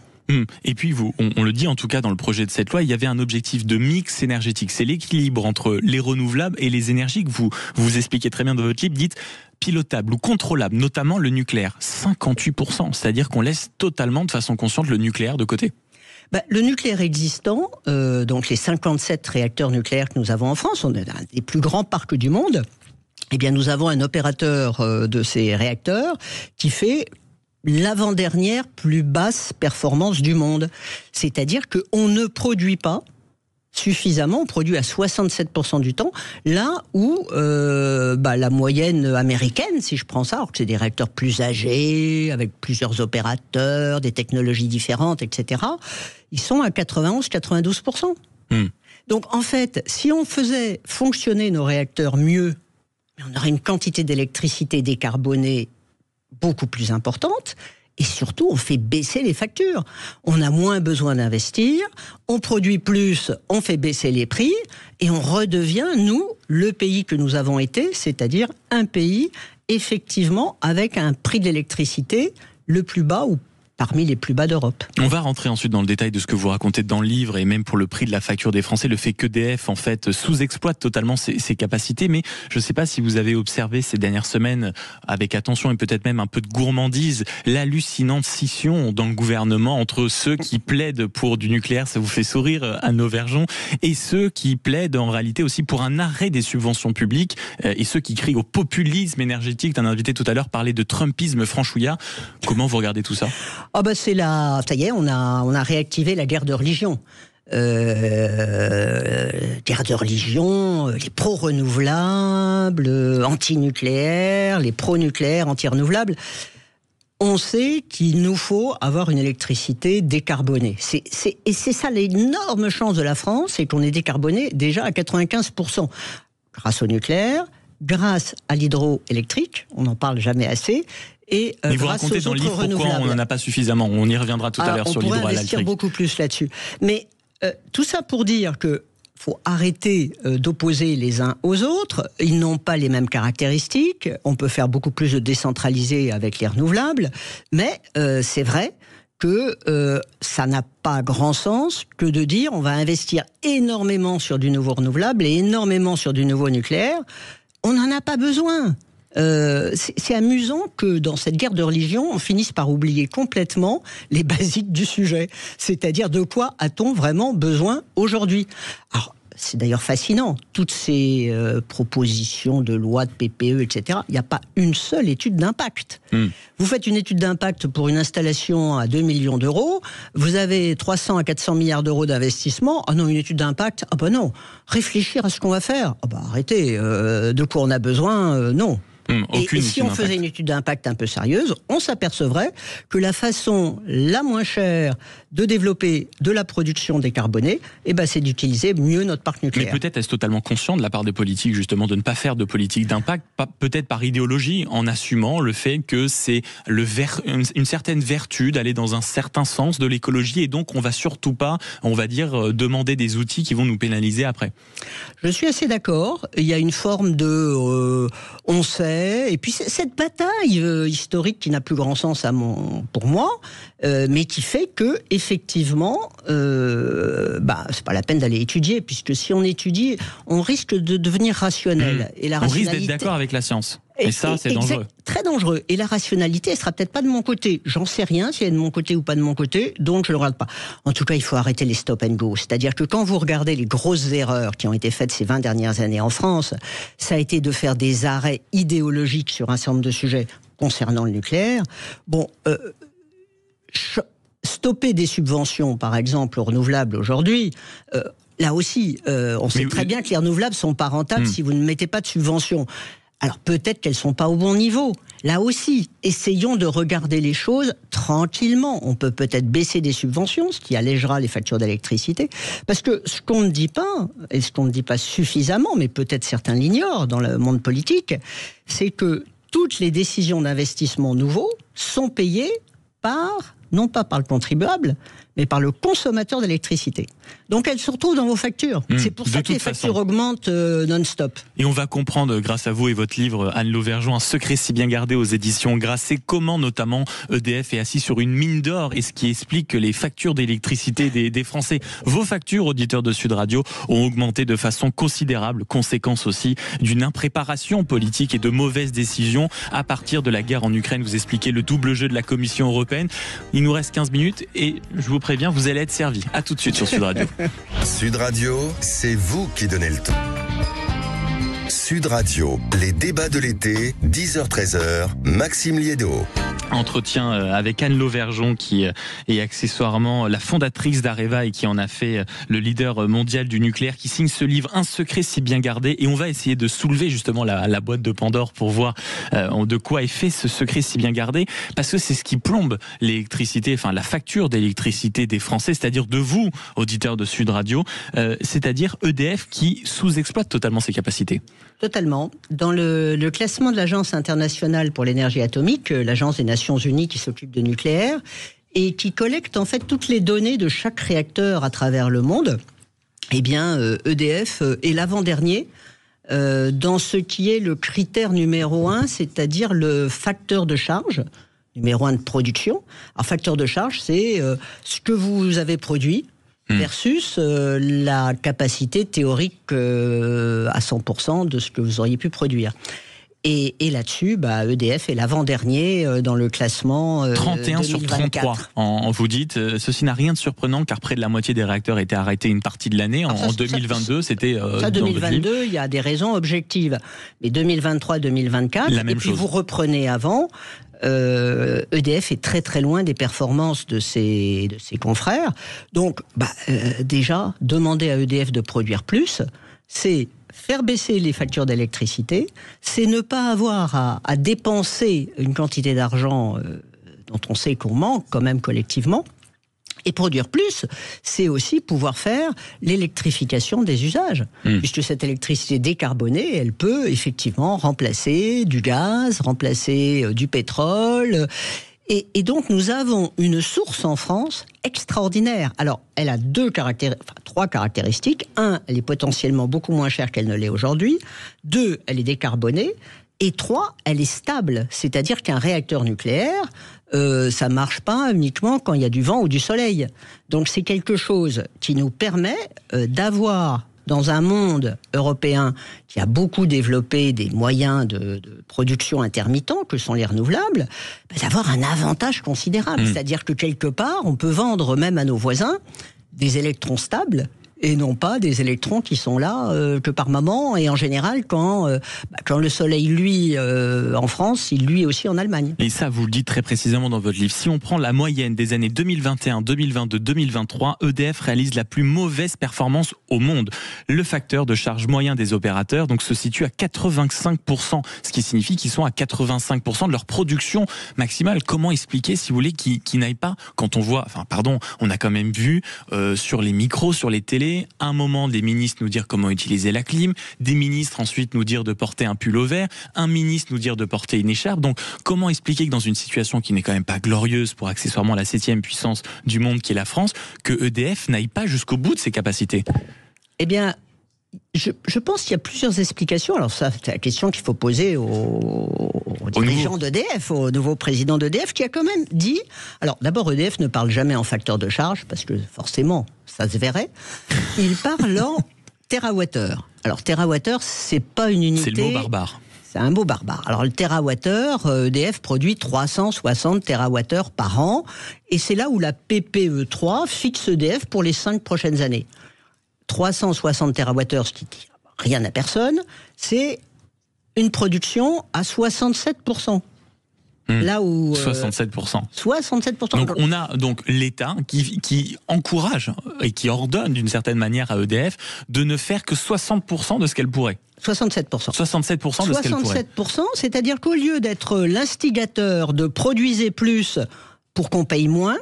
Et puis, on le dit en tout cas dans le projet de cette loi, il y avait un objectif de mix énergétique. C'est l'équilibre entre les renouvelables et les énergies que vous expliquez très bien dans votre livre, dites pilotable ou contrôlable, notamment le nucléaire. 58%, c'est-à-dire qu'on laisse totalement de façon consciente le nucléaire de côté. Le nucléaire existant, donc les 57 réacteurs nucléaires que nous avons en France, on est un des plus grands parcs du monde, eh bien nous avons un opérateur de ces réacteurs qui fait l'avant-dernière plus basse performance du monde. C'est-à-dire qu'on ne produit pas suffisamment, on produit à 67% du temps, là où la moyenne américaine, si je prends ça, alors que c'est des réacteurs plus âgés, avec plusieurs opérateurs, des technologies différentes, etc., ils sont à 91-92%. Donc en fait, si on faisait fonctionner nos réacteurs mieux, on aurait une quantité d'électricité décarbonée beaucoup plus importante. Et surtout, on fait baisser les factures. On a moins besoin d'investir, on produit plus, on fait baisser les prix, et on redevient, nous, le pays que nous avons été, c'est-à-dire un pays, effectivement, avec un prix de l'électricité le plus bas ou parmi les plus bas d'Europe. On va rentrer ensuite dans le détail de ce que vous racontez dans le livre, et même pour le prix de la facture des Français, le fait qu'EDF en fait sous-exploite totalement ses capacités. Mais je ne sais pas si vous avez observé ces dernières semaines, avec attention et peut-être même un peu de gourmandise, l'hallucinante scission dans le gouvernement entre ceux qui plaident pour du nucléaire, ça vous fait sourire à nos vergons, et ceux qui plaident en réalité aussi pour un arrêt des subventions publiques, et ceux qui crient au populisme énergétique. Un invité tout à l'heure parlait de trumpisme franchouillard. Comment vous regardez tout ça ? Ça y est, on a réactivé la guerre de religion. Guerre de religion, les pro-renouvelables, anti-nucléaires, les pro-nucléaires, anti-renouvelables. On sait qu'il nous faut avoir une électricité décarbonée. Et c'est ça l'énorme chance de la France, c'est qu'on est décarboné déjà à 95%. Grâce au nucléaire, grâce à l'hydroélectrique, on n'en parle jamais assez. Mais vous racontez dans le livre pourquoi on n'en a pas suffisamment. On y reviendra tout à l'heure sur l'hydroélectrique. On pourrait investir beaucoup plus là-dessus. Mais tout ça pour dire que faut arrêter d'opposer les uns aux autres. Ils n'ont pas les mêmes caractéristiques. On peut faire beaucoup plus de décentralisé avec les renouvelables, mais c'est vrai que ça n'a pas grand sens que de dire on va investir énormément sur du nouveau renouvelable et énormément sur du nouveau nucléaire. On n'en a pas besoin. C'est amusant que dans cette guerre de religion, on finisse par oublier complètement les basiques du sujet. C'est-à-dire de quoi a-t-on vraiment besoin aujourd'hui ? Alors, c'est d'ailleurs fascinant. Toutes ces propositions de loi, de PPE, etc., il n'y a pas une seule étude d'impact. Vous faites une étude d'impact pour une installation à 2 millions d'euros, vous avez 300 à 400 milliards d'euros d'investissement. Ah non, une étude d'impact, ah ben non. Réfléchir à ce qu'on va faire, ah ben arrêtez, de quoi on a besoin, non. Et si on faisait une étude d'impact un peu sérieuse, on s'apercevrait que la façon la moins chère de développer de la production décarbonée, c'est d'utiliser mieux notre parc nucléaire. Mais peut-être est-ce totalement conscient de la part des politiques justement de ne pas faire de politique d'impact, peut-être par idéologie, en assumant le fait que c'est une certaine vertu d'aller dans un certain sens de l'écologie, et donc on va surtout pas, on va dire, demander des outils qui vont nous pénaliser après. Je suis assez d'accord. Il y a une forme de on sait. Et puis cette bataille historique qui n'a plus grand sens pour moi, mais qui fait que effectivement, c'est pas la peine d'aller étudier, puisque si on étudie, on risque de devenir rationnel. Et la rationalité, on risque d'être d'accord avec la science. Et ça, c'est dangereux. Très dangereux. Et la rationalité, elle sera peut-être pas de mon côté. J'en sais rien si elle est de mon côté ou pas de mon côté, donc je ne le regarde pas. En tout cas, il faut arrêter les stop and go. C'est-à-dire que quand vous regardez les grosses erreurs qui ont été faites ces 20 dernières années en France, ça a été de faire des arrêts idéologiques sur un certain nombre de sujets concernant le nucléaire. Stopper des subventions, par exemple, aux renouvelables aujourd'hui, là aussi, on sait très bien que les renouvelables sont pas rentables si vous ne mettez pas de subventions. Alors peut-être qu'elles sont pas au bon niveau. Là aussi, essayons de regarder les choses tranquillement. On peut peut-être baisser des subventions, ce qui allégera les factures d'électricité. Parce que ce qu'on ne dit pas, et ce qu'on ne dit pas suffisamment, mais peut-être certains l'ignorent dans le monde politique, c'est que toutes les décisions d'investissement nouveaux sont payées non pas par le contribuable, mais par le consommateur d'électricité. Donc elles se retrouvent dans vos factures. C'est pour ça que les factures augmentent non-stop. Et on va comprendre, grâce à vous et votre livre, Anne Lauvergeon, Un secret si bien gardé aux éditions Grasset, comment notamment EDF est assis sur une mine d'or, et ce qui explique que les factures d'électricité des Français, vos factures, auditeurs de Sud Radio, ont augmenté de façon considérable, conséquence aussi d'une impréparation politique et de mauvaises décisions à partir de la guerre en Ukraine. Vous expliquez le double jeu de la Commission européenne. Il nous reste 15 minutes et je vous préviens, vous allez être servi. À tout de suite sur Sud Radio. Sud Radio, c'est vous qui donnez le ton. Sud Radio, les débats de l'été, 10h-13h, Maxime Liédo. Entretien avec Anne Lauvergeon, qui est accessoirement la fondatrice d'Areva et qui en a fait le leader mondial du nucléaire, qui signe ce livre Un secret si bien gardé. Et on va essayer de soulever justement la boîte de Pandore pour voir de quoi est fait ce secret si bien gardé, parce que c'est ce qui plombe l'électricité, enfin la facture d'électricité des Français, c'est-à-dire de vous, auditeurs de Sud Radio, c'est-à-dire EDF qui sous-exploite totalement ses capacités. Totalement. Dans le classement de l'Agence internationale pour l'énergie atomique, l'Agence des Nations Unies qui s'occupe de nucléaire et qui collecte en fait toutes les données de chaque réacteur à travers le monde, EDF est l'avant-dernier dans ce qui est le critère numéro 1, c'est-à-dire le facteur de charge, numéro 1 de production. Alors, facteur de charge, c'est ce que vous avez produit versus la capacité théorique à 100% de ce que vous auriez pu produire. Et là-dessus, EDF est l'avant-dernier dans le classement 31 sur 33. Vous dites, ceci n'a rien de surprenant car près de la moitié des réacteurs étaient arrêtés une partie de l'année. En 2022, c'était... Ça, 2022, il y a des raisons objectives. Mais 2023, 2024, la même et puis chose. vous reprenez avant... EDF est très très loin des performances de ses confrères. Donc, déjà, demander à EDF de produire plus, c'est faire baisser les factures d'électricité, c'est ne pas avoir à dépenser une quantité d'argent dont on sait qu'on manque quand même collectivement. Et produire plus, c'est aussi pouvoir faire l'électrification des usages. Puisque cette électricité décarbonée, elle peut effectivement remplacer du gaz, remplacer du pétrole. Et donc nous avons une source en France extraordinaire. Alors, elle a 3 caractéristiques. 1, elle est potentiellement beaucoup moins chère qu'elle ne l'est aujourd'hui. 2, elle est décarbonée. Et 3, elle est stable. C'est-à-dire qu'un réacteur nucléaire, ça ne marche pas uniquement quand il y a du vent ou du soleil. Donc c'est quelque chose qui nous permet d'avoir, dans un monde européen qui a beaucoup développé des moyens de production intermittents, que sont les renouvelables, d'avoir un avantage considérable. C'est-à-dire que quelque part, on peut vendre même à nos voisins des électrons stables, et non pas des électrons qui sont là que par moment, et en général quand le soleil luit en France, il luit aussi en Allemagne. Et ça, vous le dites très précisément dans votre livre. Si on prend la moyenne des années 2021, 2022, 2023, EDF réalise la plus mauvaise performance au monde. Le facteur de charge moyen des opérateurs donc, se situe à 85%, ce qui signifie qu'ils sont à 85% de leur production maximale. Comment expliquer, si vous voulez, qu'ils n'aillent pas, quand on voit, on a quand même vu sur les micros, sur les télés, un moment des ministres nous dire comment utiliser la clim, des ministres ensuite nous dire de porter un pull au vert, un ministre nous dire de porter une écharpe. Donc comment expliquer que dans une situation qui n'est quand même pas glorieuse pour accessoirement la 7e puissance du monde qui est la France, que EDF n'aille pas jusqu'au bout de ses capacités? Eh bien, je pense qu'il y a plusieurs explications. Alors ça, c'est la question qu'il faut poser aux dirigeants d'EDF, au nouveau président d'EDF, qui a quand même dit... Alors d'abord, EDF ne parle jamais en facteur de charge, parce que forcément, ça se verrait. Il parle en térawattheure. Alors térawattheure, c'est pas une unité... C'est le mot barbare. C'est un mot barbare. Alors le térawattheure, EDF produit 360 térawattheures par an, et c'est là où la PPE3 fixe EDF pour les 5 prochaines années. 360 TWh, ce qui dit rien à personne, c'est une production à 67%. Là où 67%. 67%. Donc on a donc l'État qui encourage et qui ordonne d'une certaine manière à EDF de ne faire que 60% de ce qu'elle pourrait. 67%. 67% de ce qu'elle pourrait. 67%, c'est-à-dire qu'au lieu d'être l'instigateur de produisez plus pour qu'on paye moins,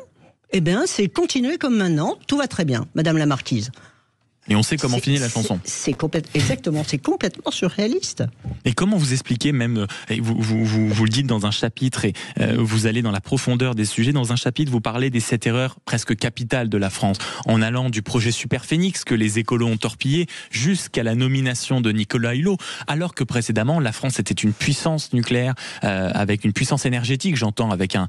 eh bien c'est continuer comme maintenant, tout va très bien, Madame la Marquise. Et on sait comment finit la chanson. Exactement, c'est complètement surréaliste. Et comment vous expliquez même, vous le dites dans un chapitre, et vous allez dans la profondeur des sujets, dans un chapitre vous parlez des 7 erreurs presque capitales de la France, en allant du projet Superphénix que les écolos ont torpillé, jusqu'à la nomination de Nicolas Hulot, alors que précédemment la France était une puissance nucléaire, avec une puissance énergétique, j'entends, avec un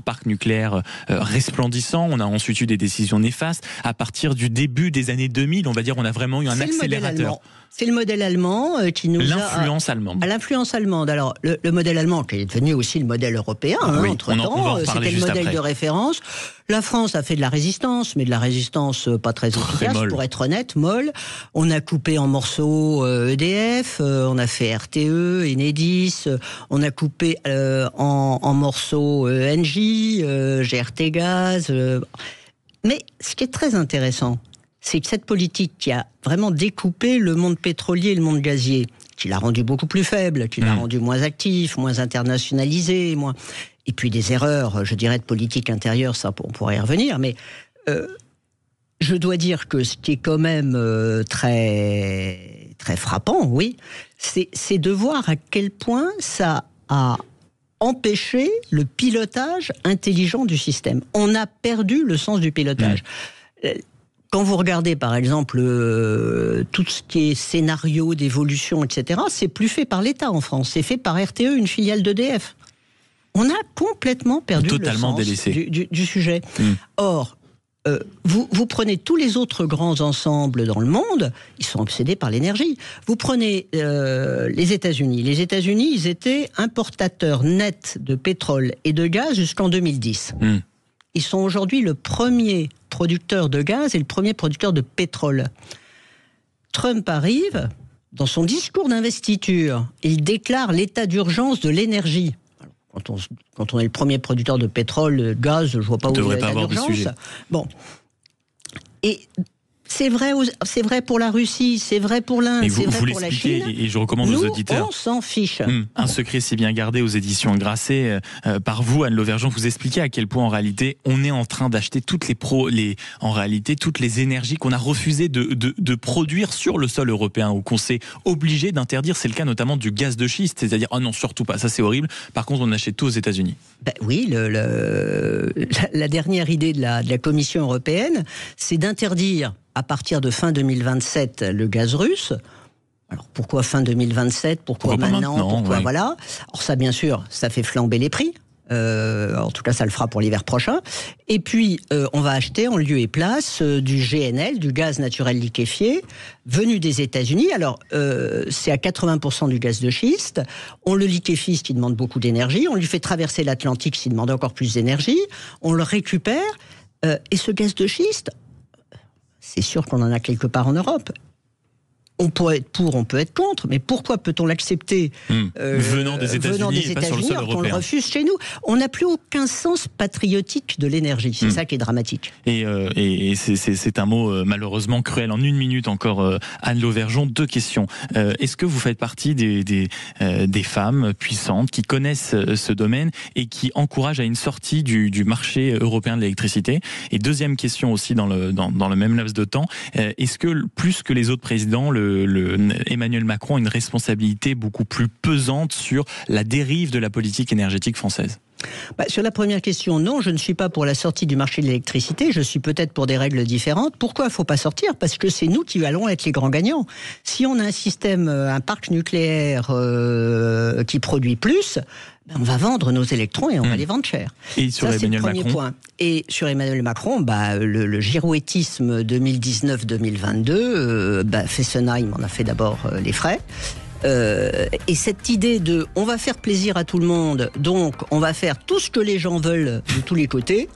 parc nucléaire resplendissant. On a ensuite eu des décisions néfastes. À partir du début des années 2000, on va dire, on a vraiment eu un accélérateur. C'est le modèle allemand qui nous l'influence allemande. L'influence allemande. Alors, le modèle allemand, qui est devenu aussi le modèle européen, oui, entre-temps, c'était le modèle de référence. La France a fait de la résistance, mais de la résistance pas très efficace, pour être honnête, molle. On a coupé en morceaux EDF, on a fait RTE, Enedis, on a coupé en morceaux Engie, GRT Gaz. Mais ce qui est très intéressant, c'est que cette politique qui a vraiment découpé le monde pétrolier et le monde gazier, qui l'a rendu beaucoup plus faible, qui l'a rendu moins actif, moins internationalisé, et puis des erreurs, je dirais, de politique intérieure, ça on pourrait y revenir, mais je dois dire que ce qui est quand même très, très frappant, oui, c'est de voir à quel point ça a empêché le pilotage intelligent du système. On a perdu le sens du pilotage. Quand vous regardez, par exemple, tout ce qui est scénario d'évolution, etc., c'est plus fait par l'État en France. C'est fait par RTE, une filiale d'EDF. On a complètement perdu le sens du sujet. Or, vous prenez tous les autres grands ensembles dans le monde, ils sont obsédés par l'énergie. Vous prenez les États-Unis. Les États-Unis, ils étaient importateurs nets de pétrole et de gaz jusqu'en 2010. Ils sont aujourd'hui le premier producteur de gaz et le premier producteur de pétrole. Trump arrive, dans son discours d'investiture, il déclare l'état d'urgence de l'énergie. Quand on est le premier producteur de pétrole, de gaz, je ne vois pas où il y a l'état d'urgence. Bon. Et c'est vrai pour la Russie, c'est vrai pour l'Inde, c'est vrai pour la Chine. Et je recommande aux auditeurs. On s'en fiche. Un secret si bien gardé aux éditions Grasset par vous, Anne Lauvergeon. Vous expliquez à quel point en réalité on est en train d'acheter toutes les énergies qu'on a refusé de produire sur le sol européen, ou qu'on s'est obligé d'interdire. C'est le cas notamment du gaz de schiste, c'est-à-dire non, surtout pas, ça c'est horrible. Par contre, on achète tout aux États-Unis. Oui, la dernière idée de la Commission européenne, c'est d'interdire à partir de fin 2027 le gaz russe. Alors pourquoi fin 2027 ? Pourquoi maintenant oui. Voilà. Alors ça, bien sûr, ça fait flamber les prix. En tout cas, ça le fera pour l'hiver prochain. Et puis, on va acheter en lieu et place du GNL, du gaz naturel liquéfié, venu des États-Unis. Alors, c'est à 80% du gaz de schiste. On le liquéfie, ce qui demande beaucoup d'énergie. On lui fait traverser l'Atlantique, ce qui demande encore plus d'énergie. On le récupère. Et ce gaz de schiste, c'est sûr qu'on en a quelque part en Europe. On peut être pour, on peut être contre, mais pourquoi peut-on l'accepter venant des États-Unis et pas sur le sol européen ? On le refuse chez nous. On n'a plus aucun sens patriotique de l'énergie. C'est ça qui est dramatique. Et c'est un mot malheureusement cruel. En 1 minute encore, Anne Lauvergeon, 2 questions. Est-ce que vous faites partie des femmes puissantes qui connaissent ce domaine et qui encouragent à une sortie du marché européen de l'électricité ? Et deuxième question aussi dans le même laps de temps, est-ce que plus que les autres présidents, Emmanuel Macron a une responsabilité beaucoup plus pesante sur la dérive de la politique énergétique française ? Sur la première question, non, je ne suis pas pour la sortie du marché de l'électricité, je suis peut-être pour des règles différentes. Pourquoi il ne faut pas sortir ? Parce que c'est nous qui allons être les grands gagnants. Si on a un parc nucléaire qui produit plus, on va vendre nos électrons et on va les vendre cher. Et sur Emmanuel Macron ? Point. Et sur Emmanuel Macron, le girouettisme 2019-2022, Fessenheim en a fait d'abord les frais. Et cette idée de on va faire plaisir à tout le monde, donc on va faire tout ce que les gens veulent de tous les côtés,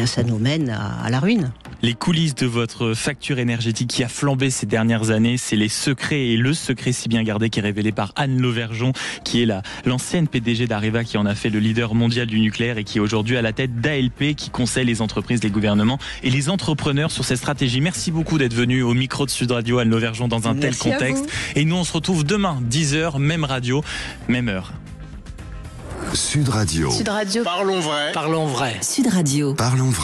ça nous mène à la ruine. Les coulisses de votre facture énergétique qui a flambé ces dernières années, c'est les secrets et le secret si bien gardé qui est révélé par Anne Lauvergeon, qui est l'ancienne PDG d'Areva, qui en a fait le leader mondial du nucléaire et qui est aujourd'hui à la tête d'ALP, qui conseille les entreprises, les gouvernements et les entrepreneurs sur ces stratégies. Merci beaucoup d'être venu au micro de Sud Radio, Anne Lauvergeon, dans un tel contexte. Et nous, on se retrouve demain, 10h, même radio, même heure. Sud Radio. Sud Radio. Parlons vrai. Parlons vrai. Sud Radio. Parlons vrai.